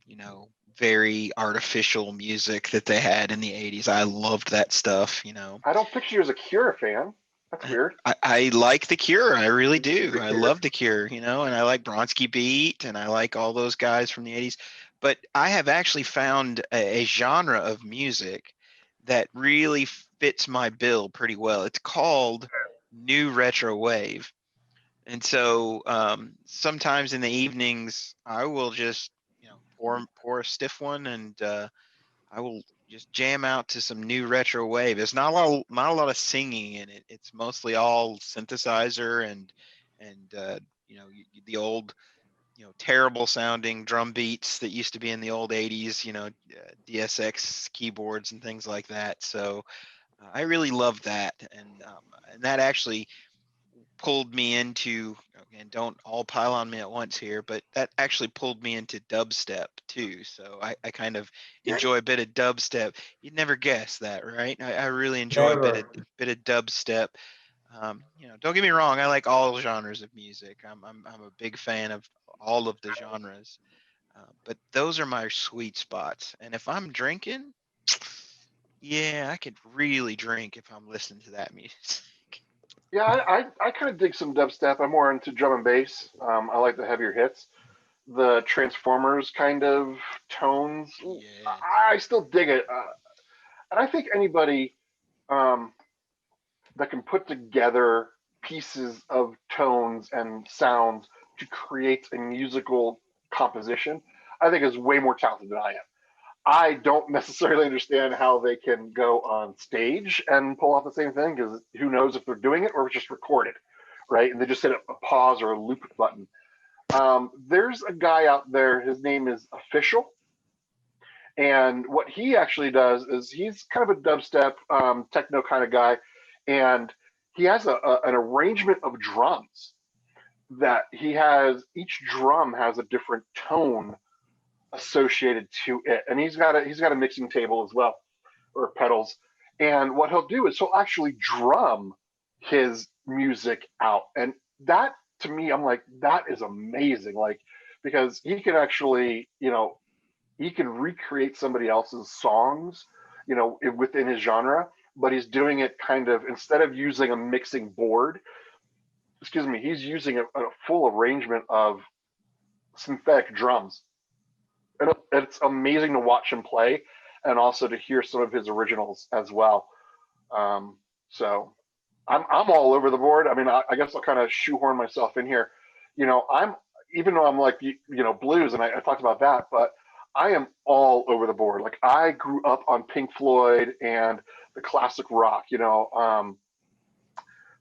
you know, very artificial music that they had in the 80s. I loved that stuff, you know.
I don't picture you as a Cure fan. That's weird.
I like The Cure. I really do.
The
I
Cure.
love The Cure, you know, and I like Bronski Beat and I like all those guys from the 80s. But I have actually found a genre of music that really fits my bill pretty well. It's called New Retro Wave. And so sometimes in the evenings, I will just, you know, pour a stiff one and I will just jam out to some new retro wave. There's not a lot of singing in it. It's mostly all synthesizer and you know, the old, you know, terrible sounding drum beats that used to be in the old 80s, you know, DSX keyboards and things like that. So I really love that, and that actually pulled me into, and don't all pile on me at once here, but that actually pulled me into dubstep too. So I kind of enjoy a bit of dubstep. You'd never guess that, right? I really enjoy a
Never.
bit of dubstep. You know, don't get me wrong, I like all genres of music. I'm a big fan of all of the genres. But those are my sweet spots. And if I'm drinking, yeah, I could really drink if I'm listening to that music.
Yeah, I kind of dig some dubstep. I'm more into drum and bass. I like the heavier hits, the Transformers kind of tones.
Yeah.
I still dig it, and I think anybody um, that can put together pieces of tones and sounds to create a musical composition, I think is way more talented than I am. I don't necessarily understand how they can go on stage and pull off the same thing, because who knows if they're doing it or it's just recorded, right? And they just hit a pause or a loop button. There's a guy out there, his name is Official. And what he actually does is he's kind of a dubstep techno kind of guy. And he has an arrangement of drums that he has, each drum has a different tone associated to it, and he's got a mixing table as well, or pedals. And what he'll do is he'll actually drum his music out, and that, to me, I'm like, that is amazing. Like, because he can actually, you know, he can recreate somebody else's songs, you know, within his genre, but he's doing it kind of, instead of using a mixing board, excuse me, he's using a full arrangement of synthetic drums. And it's amazing to watch him play, and also to hear some of his originals as well. So I'm all over the board. I mean, I guess I'll kind of shoehorn myself in here. You know, even though I'm like, you know, blues, and I talked about that, but I am all over the board. Like, I grew up on Pink Floyd and the classic rock. You know,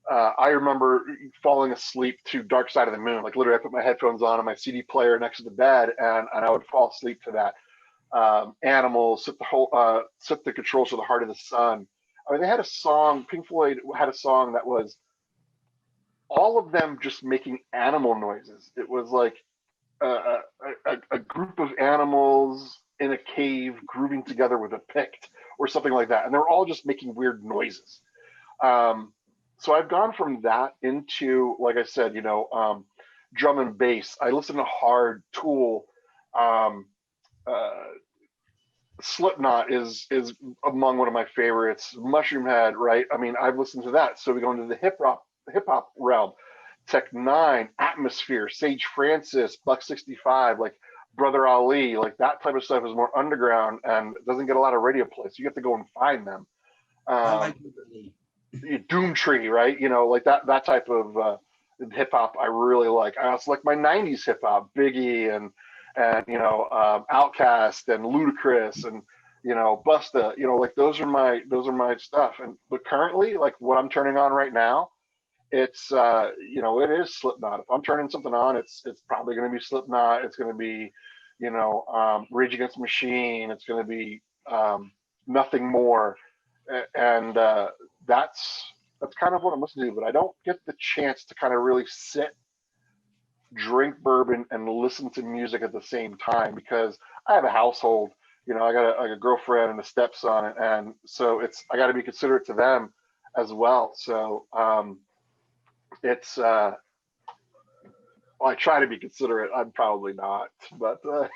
I remember falling asleep to Dark Side of the Moon. Like, literally, I put my headphones on and my CD player next to the bed, and I would fall asleep to that. Animals, set the controls for the Heart of the Sun. I mean, they had a song. Pink Floyd had a song that was all of them just making animal noises. It was like a group of animals in a cave grooving together with a pict or something like that, and they were all just making weird noises. So I've gone from that into, like I said, you know, drum and bass. I listen to hard Tool. Slipknot is among one of my favorites. Mushroomhead, right? I mean, I've listened to that. So we go into the hip hop realm. Tech Nine, Atmosphere, Sage Francis, Buck 65, like Brother Ali, like that type of stuff is more underground and doesn't get a lot of radio play. So you have to go and find them.
I like
Doomtree, right? You know, like that type of hip hop I really like. I also like my '90s hip hop, Biggie and you know, Outkast and Ludacris and, you know, Busta. You know, like those are my stuff. And but currently, like what I'm turning on right now, it's you know, it is Slipknot. If I'm turning something on, it's probably going to be Slipknot. It's going to be, you know, Rage Against the Machine. It's going to be Nothing More. And that's That's kind of what I'm listening to, but I don't get the chance to kind of really sit, drink bourbon, and listen to music at the same time because I have a household. I got a girlfriend and a stepson, and so I got to be considerate to them as well. So it's well, I try to be considerate. I'm probably not, but but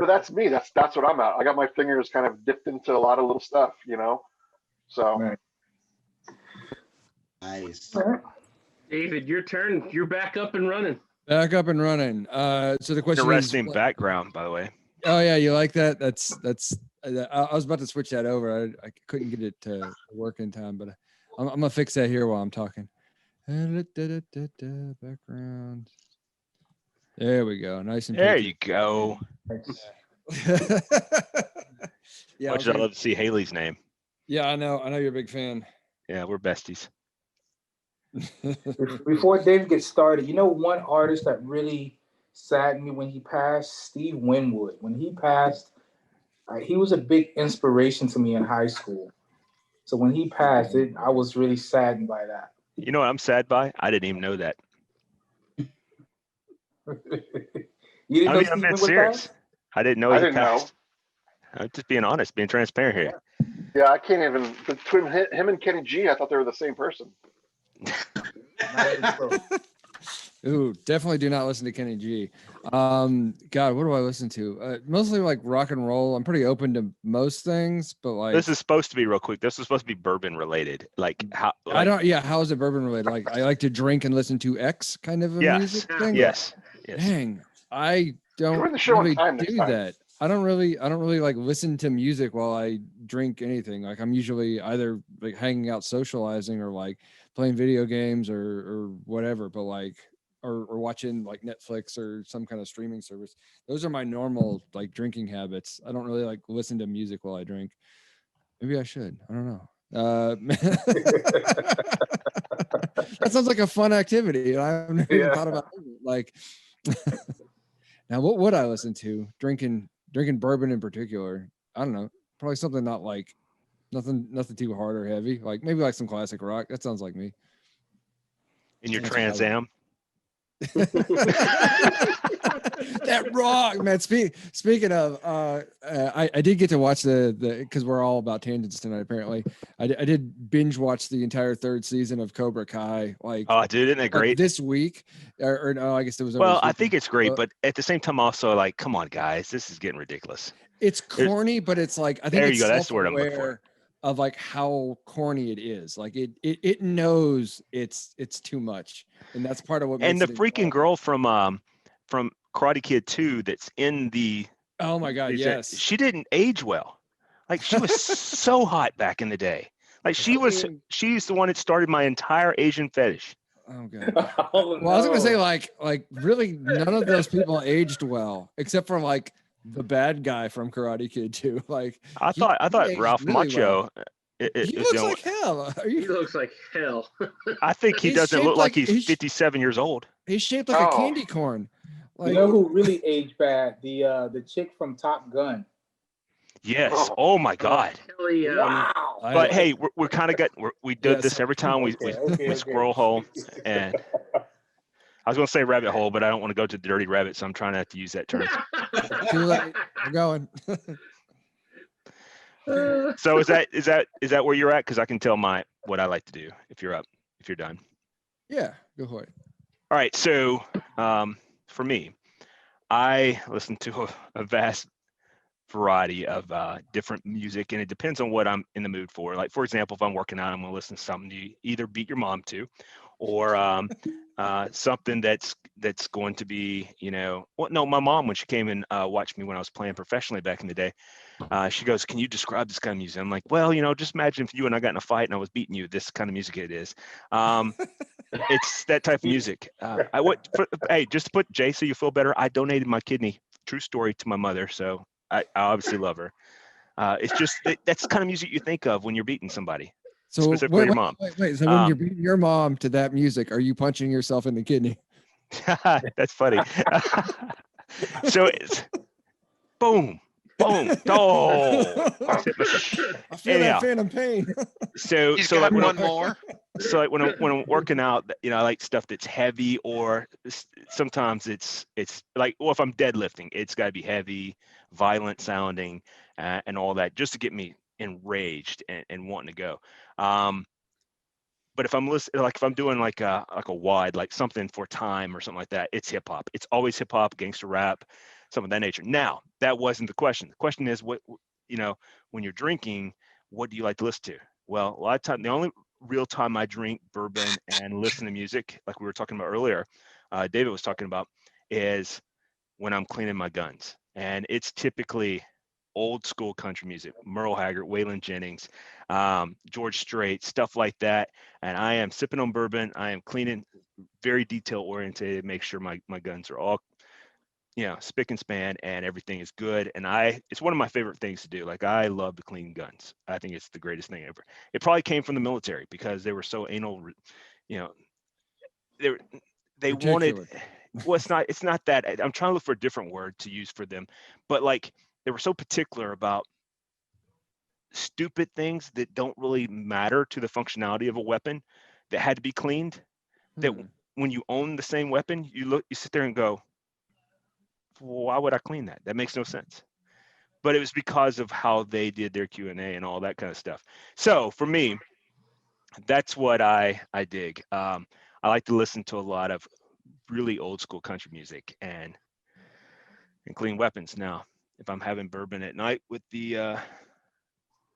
that's me. That's what I'm at. I got my fingers kind of dipped into a lot of little stuff, So
Right.
Nice.
All right.
David, your turn. You're back up and running.
Back up and running. So the question is,
Interesting background, by the way.
oh yeah, you like that? That's. I was about to switch that over. I couldn't get it to work in time, but I'm gonna fix that here while I'm talking. Background. There we go. Nice and
There
pitchy.
you go.
Yeah,
Much as I love to see Haley's name.
yeah, I know you're a big fan.
Yeah, we're besties.
Before David gets started, one artist that really saddened me when he passed? Steve Winwood. When he passed, he was a big inspiration to me in high school. So when he passed, I was really saddened by that.
You know what I'm sad by? I didn't even know that.
You didn't know
I'm
Steve
being
Winwood
serious.
passed?
I didn't know
I
he
didn't know.
passed. I'm just being honest, being transparent here.
Yeah, I can't even. Between him and Kenny G, I thought they were the same person.
Not even close.
Ooh, definitely do not listen to Kenny G. God, what do I listen to? Mostly like rock and roll. I'm pretty open to most things, but like
This is supposed to be real quick. This is supposed to be bourbon related. Like how?
I don't. Yeah, how is it bourbon related? Like I like to drink and listen to X kind of a
Yes.
music thing.
Yes. Yes.
Dang, I
Join
don't
the show on
really
time next
do
time.
that. I don't really like listen to music while I drink anything. Like I'm usually either like hanging out, socializing, or like playing video games or whatever. But like or watching like Netflix or some kind of streaming service. Those are my normal like drinking habits. I don't really like listen to music while I drink. Maybe I should. I don't know. That sounds like a fun activity. I haven't even
Yeah.
thought about it. Like now what would I listen to? Drinking bourbon in particular. I don't know. Probably something not like nothing too hard or heavy. Like maybe like some classic rock. That sounds like me.
In your
That's what I
Trans
would-
Am.
That rock, man. Speaking of, I did get to watch the because we're all about tangents tonight. Apparently, I did binge watch the entire third season of Cobra Kai. Like,
Oh, dude, isn't it
like
great?
this week, or no? I guess it was. over
Well,
this
I
weekend.
think it's great,
Well,
but at the same time, also like, come on, guys, this is getting ridiculous.
it's corny, but it's like I think
There you
it's
go. That's the word I'm looking for.
self-aware of like how corny it is. Like it knows it's too much, and that's part of what.
And the
makes it
freaking
enjoyable.
girl from Karate Kid 2 that's in the
Oh my god, yes.
she didn't age well. Like she was so hot back in the day. Like she's the one that started my entire Asian fetish.
Oh god.
Oh,
Well, I was gonna
no.
say like really none of those people aged well, except for like the bad guy from Karate Kid 2. Like
I
he
thought
aged
Ralph
really
Macchio
he
is
looks
the only-
like hell. Are
He
you?
looks like hell.
I think he
he's
doesn't
shaped
look like
like-
he's
he's-
57 years old.
He's shaped like
Oh.
a candy corn. Like
You know who really aged bad? The chick from Top Gun.
Yes. Oh my God.
Kelly,
Wow.
But hey, we're kind of we do
Yes.
this every time we
Okay.
scroll hole, and I was gonna say rabbit hole, but I don't want to go to the dirty rabbit, so I'm trying not to use that term.
too late. We're going.
So is that where you're at? Because I can tell what I like to do if you're done.
Yeah, go for it.
All right. So for me, I listen to a vast variety of different music, and it depends on what I'm in the mood for. Like, for example, if I'm working out, I'm going to listen to something to either beat your mom to, or something that's going to be, well, no, my mom, when she came and watched me when I was playing professionally back in the day, she goes, "Can you describe this kind of music?" I'm like, "Well, just imagine if you and I got in a fight and I was beating you, this kind of music it is." It's that type of music. Hey, just to put Jay, so you feel better, I donated my kidney, true story, to my mother, so I obviously love her. It's just that's the kind of music you think of when you're beating somebody,
So
specifically your mom.
Wait. So when you're beating your mom to that music, are you punching yourself in the kidney?
That's funny. So it's boom, Boom. Oh, I hit myself.
I feel
Anyhow.
that phantom pain.
So,
He's
so
got
like when
one
I'm,
more.
so like when I'm working out, I like stuff that's heavy, or sometimes it's like, well, if I'm deadlifting, it's got to be heavy, violent sounding, and all that, just to get me enraged and wanting to go. But if I'm listening, like if I'm doing like a wide, like something for time or something like that, it's hip hop. It's always hip hop, gangster rap, something of that nature. Now, that wasn't the question. The question is, what, when you're drinking, what do you like to listen to? Well, a lot of time, the only real time I drink bourbon and listen to music, like we were talking about earlier, David was talking about, is when I'm cleaning my guns. And it's typically old school country music, Merle Haggard, Waylon Jennings, George Strait, stuff like that. And I am sipping on bourbon. I am cleaning, very detail oriented, make sure my guns are all, spick and span and everything is good. And it's one of my favorite things to do. Like, I love to clean guns. I think it's the greatest thing ever. It probably came from the military because they were so anal, they wanted, well, it's not that, I'm trying to look for a different word to use for them, but like, they were so particular about stupid things that don't really matter to the functionality of a weapon that had to be cleaned, that when you own the same weapon, you sit there and go, well, why would I clean that? That makes no sense. But it was because of how they did their Q&A and all that kind of stuff. So for me, that's what I dig. I like to listen to a lot of really old school country music and clean weapons. Now, if I'm having bourbon at night with the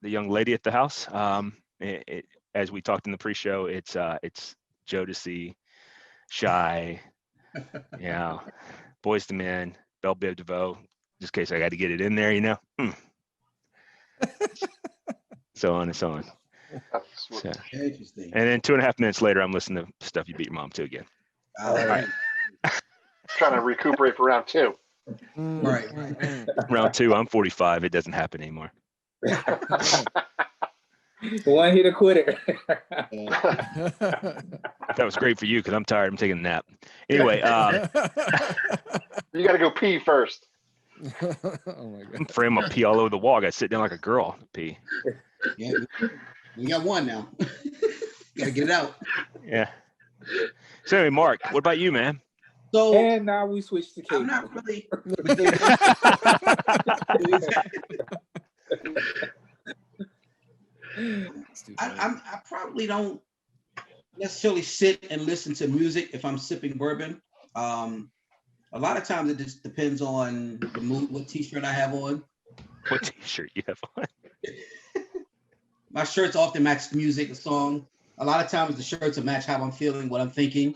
young lady at the house, as we talked in the pre-show, it's Jodeci, Shy, Boys to Men, Belle Biv DeVoe, just in case I got to get it in there, so on and so on. So,
Interesting.
and then 2.5 minutes later, I'm listening to Stuff You Beat Your Mom To again.
All right.
Trying to recuperate for round 2.
Right.
Round 2, I'm 45. It doesn't happen anymore.
One hit a quitter.
That was great for you because I'm tired. I'm taking a nap. Anyway,
You got to go pee first.
Oh my god.
I'm afraid I'm gonna pee all over the wall. I gotta sit down like a girl. Pee.
Yeah, we got one now. Gotta get it out.
Yeah. So anyway, Mark, what about you, man?
So
And now we switch to cable.
I'm not really. I probably don't necessarily sit and listen to music if I'm sipping bourbon. A lot of times it just depends on the mood, what t-shirt I have on.
What t-shirt you have on?
My shirts often match the music, the song. A lot of times the shirts will match how I'm feeling, what I'm thinking.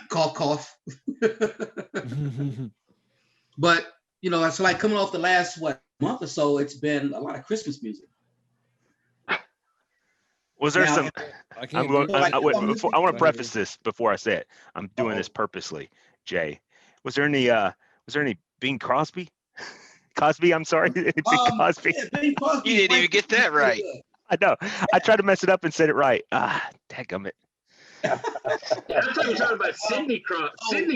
Cough, cough. But, it's like coming off the last, month or so, it's been a lot of Christmas music.
Was there
Now,
some? I want to preface this before I say it. I'm doing this purposely, Jay. Was there any Bing Crosby? Cosby, I'm sorry. Bing Cosby.
Yeah, Bing Crosby.
You didn't even get that right.
I know. I tried to mess it up and said it right. Dadgummit.
I thought you were talking about Sidney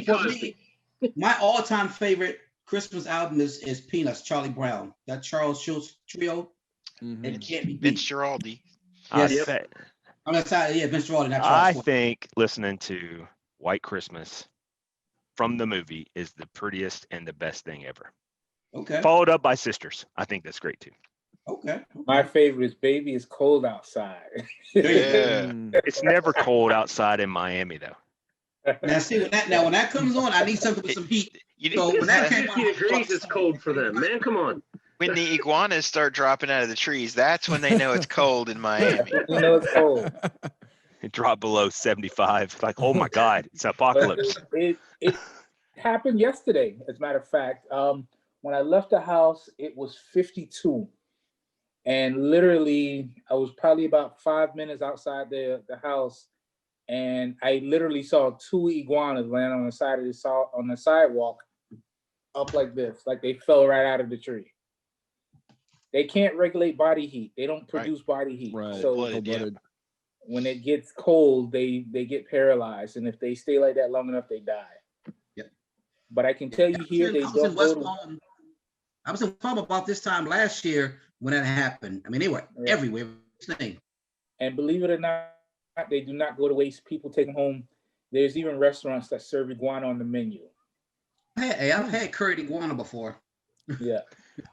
Crosby.
My all-time favorite Christmas album is Peanuts, Charlie Brown. That Charles Schultz trio. It can't be beat.
Vince Giraldi.
Yes.
I bet.
I'm not sorry. Yeah, Vince Giraldi. Not Charles
I
Schultz.
think listening to White Christmas from the movie is the prettiest and the best thing ever.
Okay.
Followed up by Sisters. I think that's great too.
Okay.
My favorite is Baby It's Cold Outside.
Yeah.
It's never cold outside in Miami though.
Now see when that comes on, I need something with some heat. So when that came
50
on,
degrees is cold for them, man. Come on.
When the iguanas start dropping out of the trees, that's when they know it's cold in Miami.
It's cold.
It dropped below 75. Like, oh my God, it's apocalypse.
It happened yesterday, as a matter of fact. When I left the house, it was 52. And literally, I was probably about 5 minutes outside the house, and I literally saw 2 iguanas land on the side of the sidewalk, up like this, like they fell right out of the tree. They can't regulate body heat. They don't produce body heat.
Right.
So
Cold-blooded.
when it gets cold, they get paralyzed, and if they stay like that long enough, they die.
Yep.
But I can tell you here, they
I was
don't
in West
go to.
Palm. I was in pub about this time last year when that happened. I mean, they were
Yeah.
everywhere. Thing.
And believe it or not, they do not go to waste. People take them home. There's even restaurants that serve iguana on the menu.
Hey, I've had curried iguana before.
Yeah.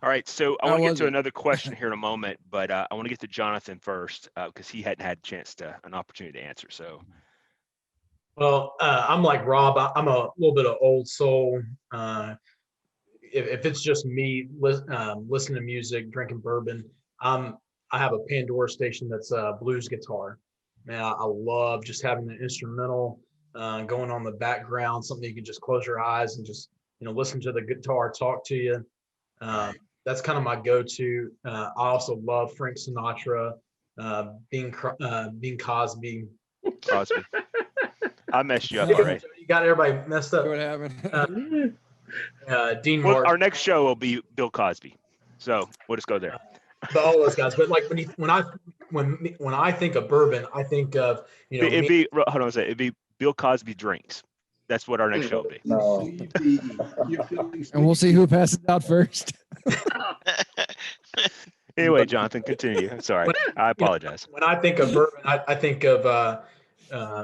All right, so I
How
want to get
was
to
it?
another question here in a moment, but I want to get to Jonathan first because he hadn't had a chance an opportunity to answer. So
Well, I'm like Rob. I'm a little bit of old soul. If it's just me listening to music, drinking bourbon, I have a Pandora station that's blues guitar. Man, I love just having the instrumental going on the background, something you can just close your eyes and just listen to the guitar talk to you. That's kind of my go-to. I also love Frank Sinatra, Bing Cosby.
Cosby, I messed you up, all right.
You got everybody messed up.
See what happened?
Dean
Well,
Martin.
our next show will be Bill Cosby, so we'll just go there.
But all those guys. But like when I think of bourbon, I think of
Hold on a second. It'd be Bill Cosby drinks. That's what our next show will be.
No.
And we'll see who passes out first.
Anyway, Jonathan, continue. I'm sorry. I apologize.
When I think of bourbon, I think of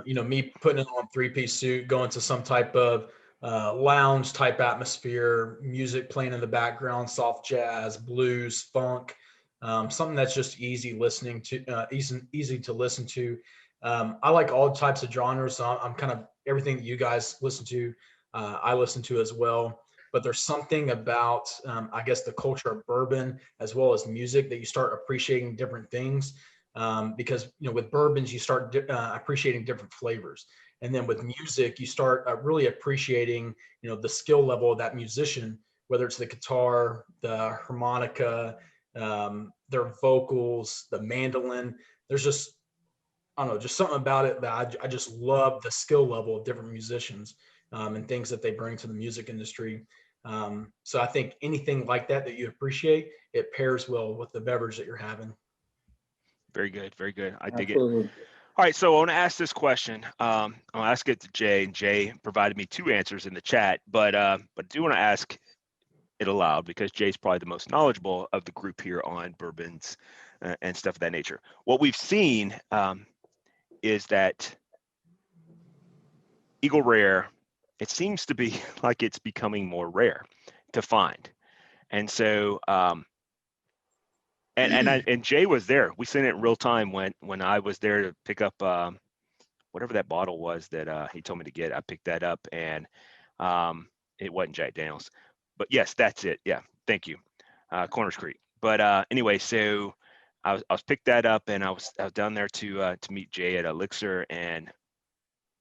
me putting it on a three-piece suit, going to some type of lounge type atmosphere, music playing in the background, soft jazz, blues, funk, something that's just easy listening to, easy to listen to. I like all types of genres, so I'm kind of everything that you guys listen to, I listen to as well. But there's something about, I guess, the culture of bourbon as well as music that you start appreciating different things. Because with bourbons you start appreciating different flavors, and then with music you start really appreciating the skill level of that musician, whether it's the guitar, the harmonica, their vocals, the mandolin. There's just, I don't know, just something about it that I just love the skill level of different musicians and things that they bring to the music industry. So I think anything like that you appreciate, it pairs well with the beverage that you're having.
Very good. Very good. I dig it.
Absolutely.
All right, so I want to ask this question. I'll ask it to Jay, and Jay provided me 2 answers in the chat, but I do want to ask it aloud because Jay's probably the most knowledgeable of the group here on bourbons and stuff of that nature. What we've seen is that Eagle Rare, it seems to be like it's becoming more rare to find, and so and Jay was there. We seen it in real time when I was there to pick up whatever that bottle was that he told me to get. I picked that up, and it wasn't Jack Daniels, but yes, that's it. Yeah, thank you, Corners Creek. But anyway, so I was picked that up, and I was down there to meet Jay at Elixir and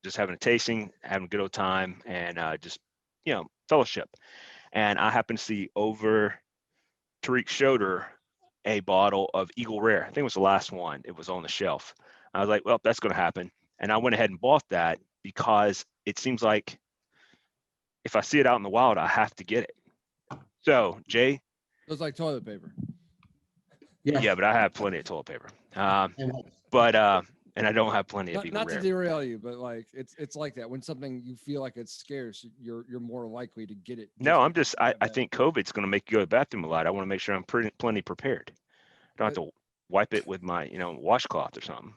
just having a tasting, having a good old time, and just fellowship. And I happened to see over Tariq's shoulder a bottle of Eagle Rare. I think it was the last one. It was on the shelf. I was like, well, that's going to happen. And I went ahead and bought that because it seems like if I see it out in the wild, I have to get it. So, Jay?
It was like toilet paper.
Yeah, but I have plenty of toilet paper. And I don't have plenty of Eagle
Not
Rare.
to derail you, but like it's like that. When something you feel like it's scarce, you're more likely to get it.
No, I think COVID's going to make you go to the bathroom a lot. I want to make sure I'm plenty prepared. I don't have to wipe it with my washcloth or something.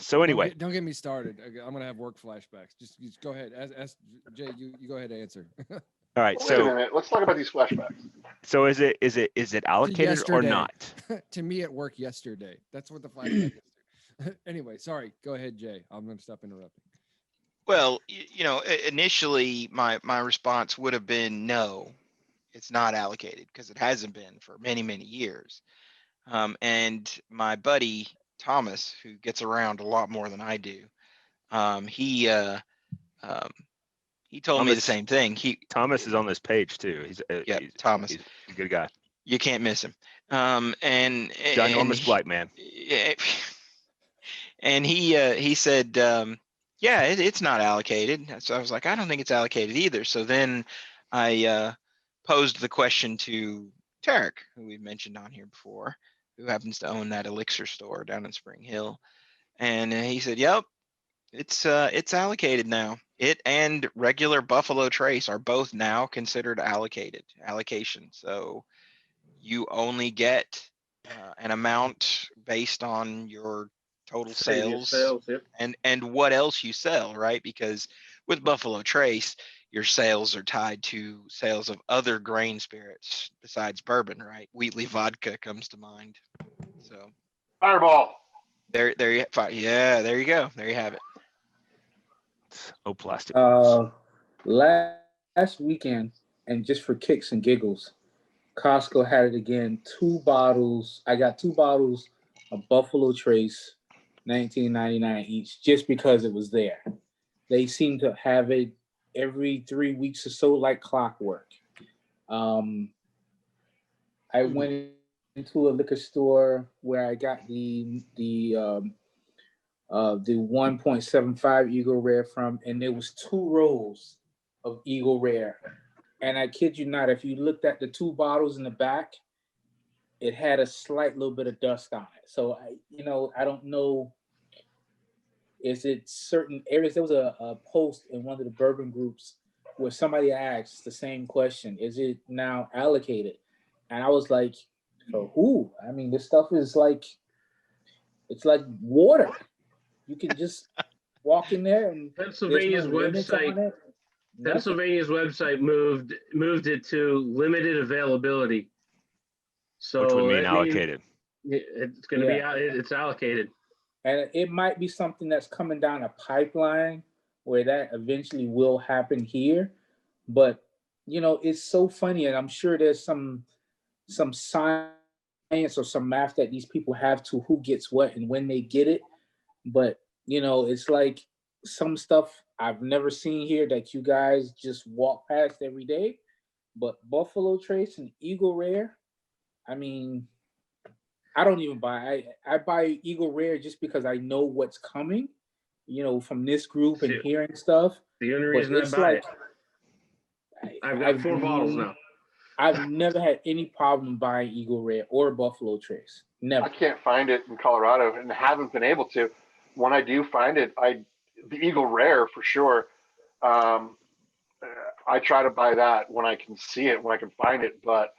So anyway,
don't get me started. I'm gonna have work flashbacks. Just go ahead. Ask Jay. You go ahead and answer.
All right.
Wait a
So
minute. Let's talk about these flashbacks.
so is it allocated or
Yesterday.
not?
To me at work yesterday. That's what the flashback is. Anyway, sorry. Go ahead, Jay. I'm gonna stop interrupting.
Well, initially my response would have been no, it's not allocated because it hasn't been for many, many years. And my buddy Thomas, who gets around a lot more than I do, he told me the same thing.
Thomas is on this page too. He's
Thomas.
He's a good guy.
You can't miss him. And
Ginormous black man.
And he said, yeah, it's not allocated. So I was like, I don't think it's allocated either. So then I posed the question to Tarek, who we've mentioned on here before, who happens to own that Elixir store down in Spring Hill. And he said, yep, It's allocated now. It and regular Buffalo Trace are both now considered allocation. So you only get an amount based on your total
Previous
sales
yep.
and what else you sell, right? Because with Buffalo Trace, your sales are tied to sales of other grain spirits besides bourbon, right? Wheatley vodka comes to mind. So
Fireball.
there you go. There you have it.
Oh, plastic.
Last weekend, and just for kicks and giggles, Costco had it again. 2 bottles. I got 2 bottles of Buffalo Trace, $19.99 each, just because it was there. They seem to have it every 3 weeks or so, like clockwork. I went into a liquor store where I got the 1.75 Eagle Rare from, and there was 2 rows of Eagle Rare. And I kid you not, if you looked at the 2 bottles in the back, it had a slight little bit of dust on it. So I don't know. Is it certain areas? There was a post in one of the bourbon groups where somebody asked the same question: is it now allocated? And I was like, for who? I mean, this stuff is like, it's like water. You can just walk in there and
Pennsylvania's
there's no limits on
website.
it. Nothing.
Pennsylvania's website moved it to limited availability. So
Which would mean
that means
allocated.
it's going to be it's allocated.
And it might be something that's coming down a pipeline where that eventually will happen here. But it's so funny, and I'm sure there's some science or some math that these people have to who gets what and when they get it. But it's like some stuff I've never seen here that you guys just walk past every day. But Buffalo Trace and Eagle Rare, I mean, I don't even buy. I buy Eagle Rare just because I know what's coming, from this group and hearing stuff.
The only reason I buy it. I've got 4 bottles now.
I've never had any problem buying Eagle Rare or Buffalo Trace. Never.
I can't find it in Colorado and haven't been able to. When I do find it, the Eagle Rare for sure. I try to buy that when I can see it, when I can find it, but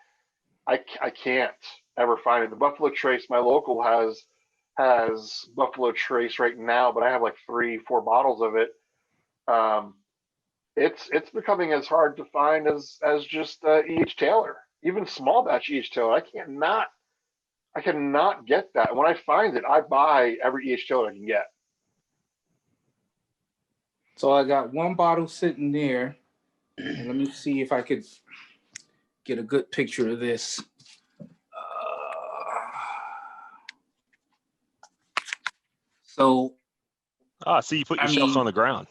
I can't ever find it. The Buffalo Trace, my local has Buffalo Trace right now, but I have like 3-4 bottles of it. It's becoming as hard to find as just E.H. Taylor, even small batch E.H. Taylor. I cannot get that. When I find it, I buy every E.H. Taylor I can get.
So I got 1 bottle sitting there, and let me see if I could get a good picture of this. So.
See, you put your shelves on the ground.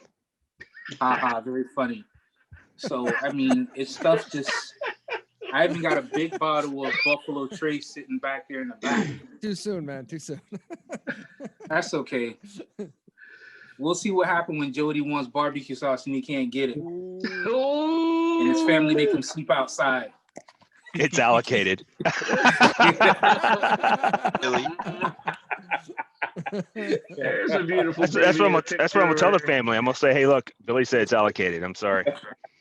Very funny. So, I mean, it's stuff just. I even got a big bottle of Buffalo Trace sitting back there in the back.
Too soon, man. Too soon.
That's okay. We'll see what happens when Jody wants barbecue sauce and he can't get it. And his family make him sleep outside.
It's allocated.
Really?
There's a beautiful.
That's what I'm gonna tell the family. I'm gonna say, hey, look, Billy said it's allocated. I'm sorry.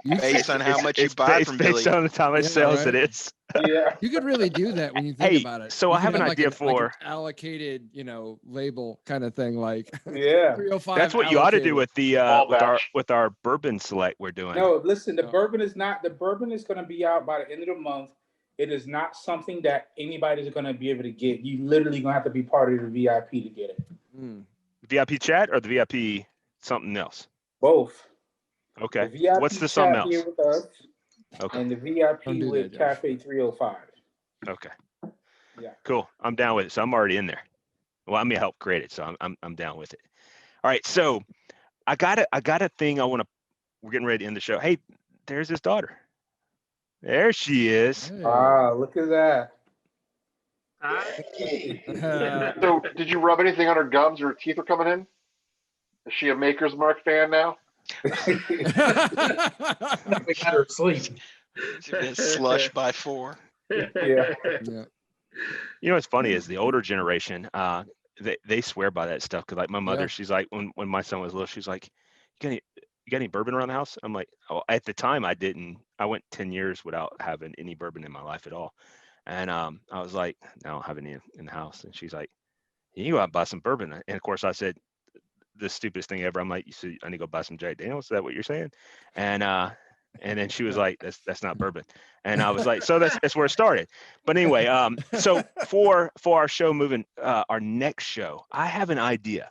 Based on how much you buy from Billy.
Based on how much sales
right.
it is.
Yeah.
You could really do that when you think about it.
So
You
I have
could
an idea
like
for
an allocated, label kind of thing, like
Yeah.
305.
That's what you ought to do with the with our bourbon select we're doing.
No, listen, the bourbon is going to be out by the end of the month. It is not something that anybody's going to be able to get. You literally going to have to be part of the VIP to get it.
VIP chat or the VIP something else?
Both.
Okay.
The VIP
What's the something else?
Here with us,
okay.
and the VIP with
that,
Cafe 305.
Okay.
Yeah.
Cool. I'm down with it. So I'm already in there. Well, I'm gonna help create it, so I'm down with it. All right. So I got a thing we're getting ready to end the show. Hey, there's his daughter. There she is.
Hey.
Look at that.
So, did you rub anything on her gums? Her teeth are coming in. Is she a Maker's Mark fan now?
We got her asleep.
Slush by 4.
Yeah.
Yeah.
You know what's funny is the older generation, they swear by that stuff. Cause like my mother,
Yeah.
she's like, when my son was little, she's like, you got any bourbon around the house? I'm like, oh, at the time I didn't. I went 10 years without having any bourbon in my life at all. And I was like, no, I don't have any in the house. And she's like, you go out and buy some bourbon. And of course I said the stupidest thing ever. I'm like, you said I need to go buy some Jack Daniels. Is that what you're saying? And then she was like, that's not bourbon. And I was like, so that's where it started. But anyway, so for our show moving, our next show, I have an idea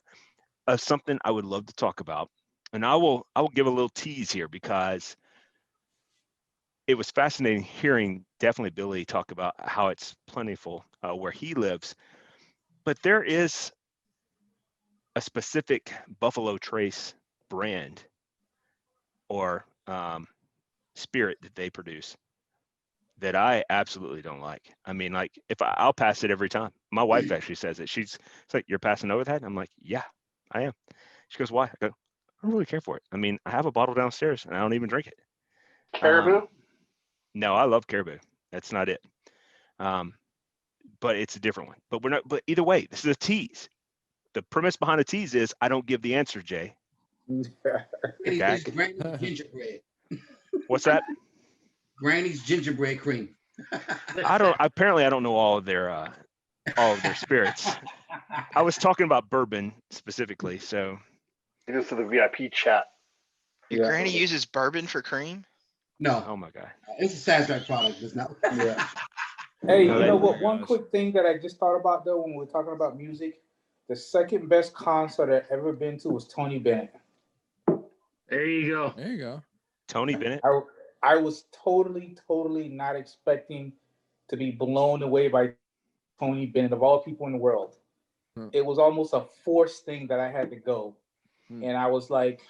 of something I would love to talk about. And I will give a little tease here because it was fascinating hearing definitely Billy talk about how it's plentiful where he lives. But there is a specific Buffalo Trace brand or spirit that they produce that I absolutely don't like. I mean, like I'll pass it every time. My wife actually says it. It's like, you're passing over that? And I'm like, yeah, I am. She goes, why? I go, I don't really care for it. I mean, I have a bottle downstairs and I don't even drink it.
Caribou?
No, I love Caribou. That's not it. But it's a different one. But either way, this is a tease. The premise behind the tease is I don't give the answer, Jay.
Granny's gingerbread.
What's that?
Granny's gingerbread cream.
Apparently I don't know all of their spirits. I was talking about bourbon specifically, so
It is to the VIP chat.
Your
Yeah.
granny uses bourbon for cream?
No,
oh my God.
it's a Sazerac product. It's not.
Yeah. Hey,
No,
you know
that-
what?
oh my
One
gosh.
quick thing that I just thought about though, when we're talking about music, the second best concert I've ever been to was Tony Bennett.
There you go.
There you go.
Tony Bennett.
I was totally not expecting to be blown away by Tony Bennett, of all people in the world.
Hmm.
It was almost a forced thing that I had to go.
Hmm.
And I was like,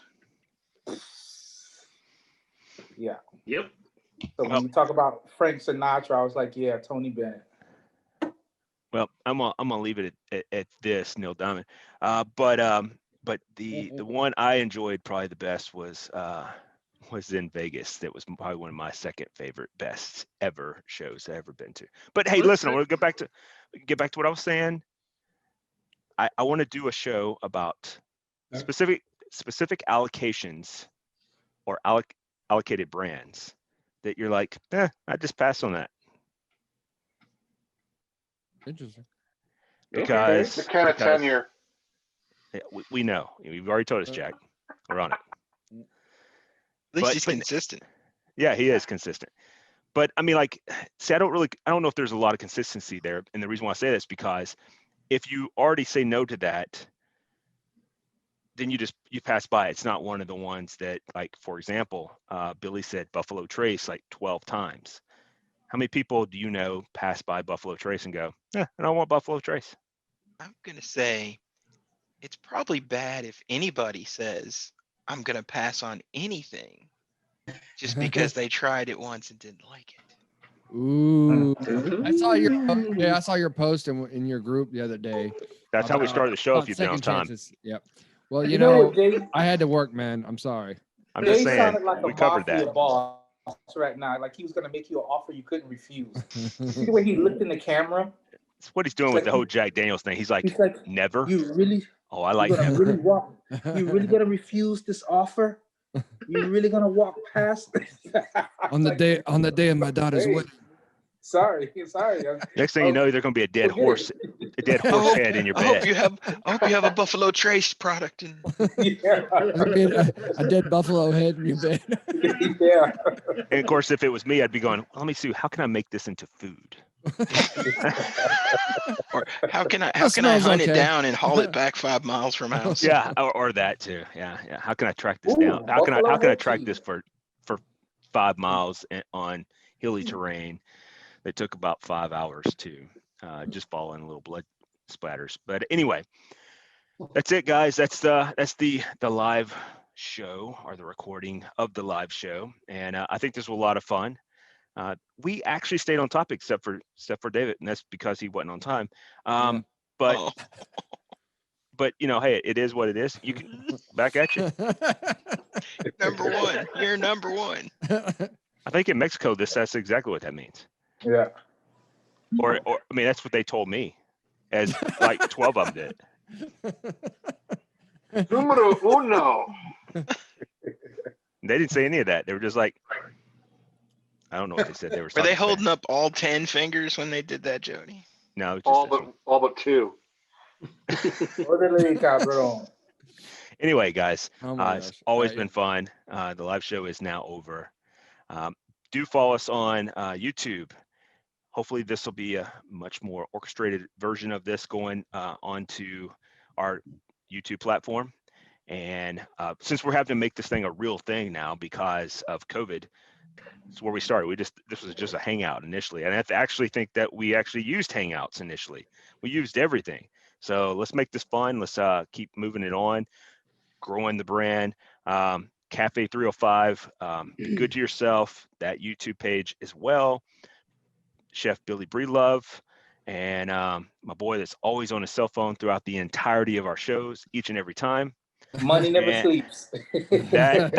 yeah.
Yep.
So when you talk about Frank Sinatra, I was like, yeah, Tony Bennett.
Well, I'm gonna leave it at this, Neil Diamond. But the one I enjoyed probably the best was in Vegas. That was probably one of my second favorite best ever shows I've ever been to. But hey, listen, I want to get back to what I was saying. I want to do a show about specific allocations or allocated brands that you're like, I just pass on that.
Interesting.
Because
The can of tenure.
yeah, we know. You've already told us, Jack. We're on it.
At least
But-
he's
but-
consistent.
Yeah, he is consistent. But I mean, like, see, I don't know if there's a lot of consistency there. And the reason why I say this is because if you already say no to that, then you pass by. It's not one of the ones that, like, for example, Billy said Buffalo Trace like 12 times. How many people do you know pass by Buffalo Trace and go, I don't want Buffalo Trace?
I'm gonna say it's probably bad if anybody says I'm gonna pass on anything just because they tried it once and didn't like it.
Ooh. I saw your post in your group the other day.
That's how we
about-
started the show.
about
If you've been on
second
time,
chances. Yep. Well,
You know what, Jay?
I had to work, man. I'm sorry.
I'm just
Jay
saying
sounded like
we
a
covered
mafia
that.
boss right now. Like he was gonna make you an offer you couldn't refuse. See the way he looked in the camera?
It's what he's doing with the whole Jack Daniels thing. He's like,
He's like,
never.
you really,
Oh, I like
you gonna
him.
really walk? You really gonna refuse this offer? You really gonna walk past?
on the day of my daughter's
Hey.
wedding.
Sorry.
Next thing you know, there's gonna be a dead
Okay.
horse head in your
I hope
bed.
you have a Buffalo Trace product in.
Yeah.
There'll be a dead buffalo head in your bed.
Yeah.
And of course, if it was me, I'd be going, let me see, how can I make this into food?
Or how can I
smells
hunt it
okay.
down and haul it back 5 miles from house?
Yeah, or that too. Yeah. How can I track this
Ooh,
down? How can I
buffalo
track
head
this
cheese.
for 5 miles on hilly terrain that took about 5 hours to just fall in little blood splatters. But anyway, that's it, guys. That's the live show, or the recording of the live show, and I think this was a lot of fun. We actually stayed on topic except for David, and that's because he wasn't on time. But
Oh,
but hey, it is what it is. You can back at you.
number one. You're number one.
I think in Mexico, that's exactly what that means.
Yeah.
Or I mean, that's what they told me, as like 12 of them did.
Numero uno.
They didn't say any of that. They were just like, I don't know what they said. They were.
Were they
talking
holding
Spanish.
up all 10 fingers when they did that, Jody?
No, just
All
this
but
one.
all but two.
Orderly, cabrón.
Anyway, guys,
Oh my
it's
gosh.
always
Yeah,
been fun. The live show is now over. Do follow us on YouTube. Hopefully, this will be a much more orchestrated version of this going onto our YouTube platform. And since we're having to make this thing a real thing now because of COVID, it's where we started. This was just a hangout initially. And I actually think that we actually used hangouts initially. We used everything. So let's make this fun. Let's keep moving it on, growing the brand. Cafe 305, be good to yourself, that YouTube page as well. Chef Billy Breedlove, and my boy that's always on his cell phone throughout the entirety of our shows, each and every time.
Money never
And
sleeps.
That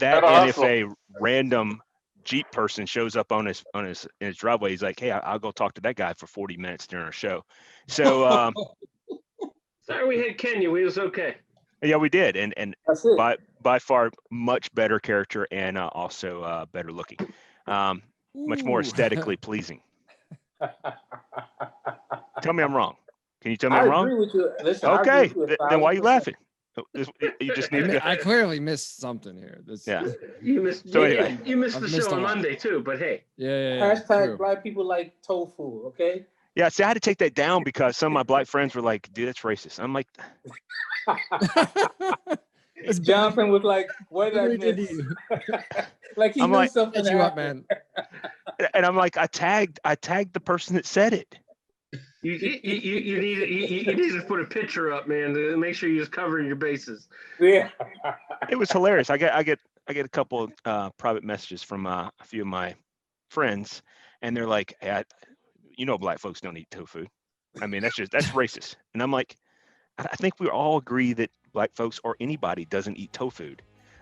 Gotta
and if
hustle.
a random Jeep person shows up in his driveway, he's like, hey, I'll go talk to that guy for 40 minutes during our show. So
Sorry, we had Kenya. We was okay.
yeah, we did, and
That's it.
by far much better character and also better looking, much more
Ooh.
aesthetically pleasing. Tell me I'm wrong. Can you tell me
I
I'm wrong?
agree with you. Listen, I agree
Okay,
with you
then why are you
1,000%.
laughing? You just need to go.
I clearly missed something here. That's,
Yeah.
You missed.
So
yeah,
anyway.
you missed
I've
the
missed
show
a
on
lot.
Monday too. But hey,
Yeah.
Hashtag
True.
black people like tofu, okay?
Yeah, see, I had to take that down because some of my black friends were like, dude, that's racist. I'm like,
It's
Jonathan was like, what did I
Billy did
miss?
you.
Like he
I'm
knew
like,
something
Set you up,
happened.
man.
and I'm like, I tagged the person that said it.
you need to put a picture up, man, to make sure you're just covering your bases.
Yeah.
It was hilarious. I get a couple of private messages from a few of my friends, and they're like, hey, black folks don't eat tofu. I mean, that's racist. And I'm like, I think we all agree that black folks or anybody doesn't eat tofu.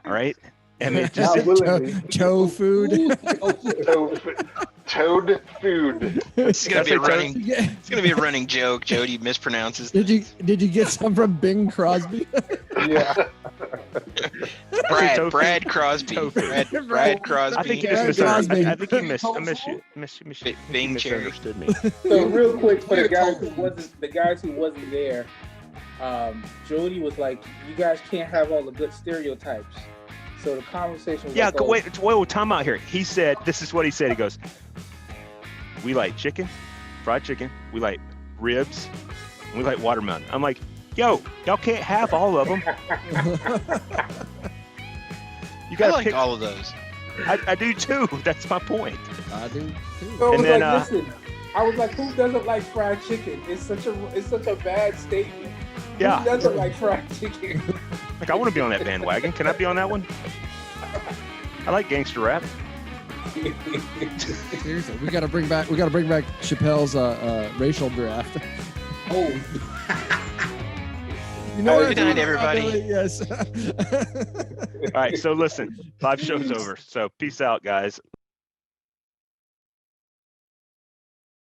All right. I mean, just
Not willingly.
Joe food.
Toad food.
This is gonna be a
That's like
running. It's gonna be a running joke. Jody mispronounces.
Did you get some from Bing Crosby?
Yeah.
tofu.
Brad Crosby.
Tofu.
Brad Crosby.
I think you
Brad
misunderstood.
Crosby.
I think you
Bing Cherry.
misunderstood me.
So real quick for the guys who wasn't there, Jody was like, you guys can't have all the good stereotypes. So the conversation was
Yeah,
like,
wait, time out here. He said, this is what he said. He goes, we like chicken, fried chicken, we like ribs, and we like watermelon. I'm like, yo, y'all can't have all of them. You
I
gotta
like
pick.
all of those.
I do too. That's my point.
I do too.
So I
And
was
then,
like, listen, I was like, who doesn't like fried chicken? It's such a bad statement.
Yeah.
Who doesn't like fried chicken?
Like, I want to be on that bandwagon. Can I be on that one? I like gangster rap.
Seriously, we gotta bring back Chappelle's racial draft.
Oh,
You know what
Good
I'm
night,
talking about,
everybody.
Billy? Yes.
All right. So listen, live show's over. So peace out, guys.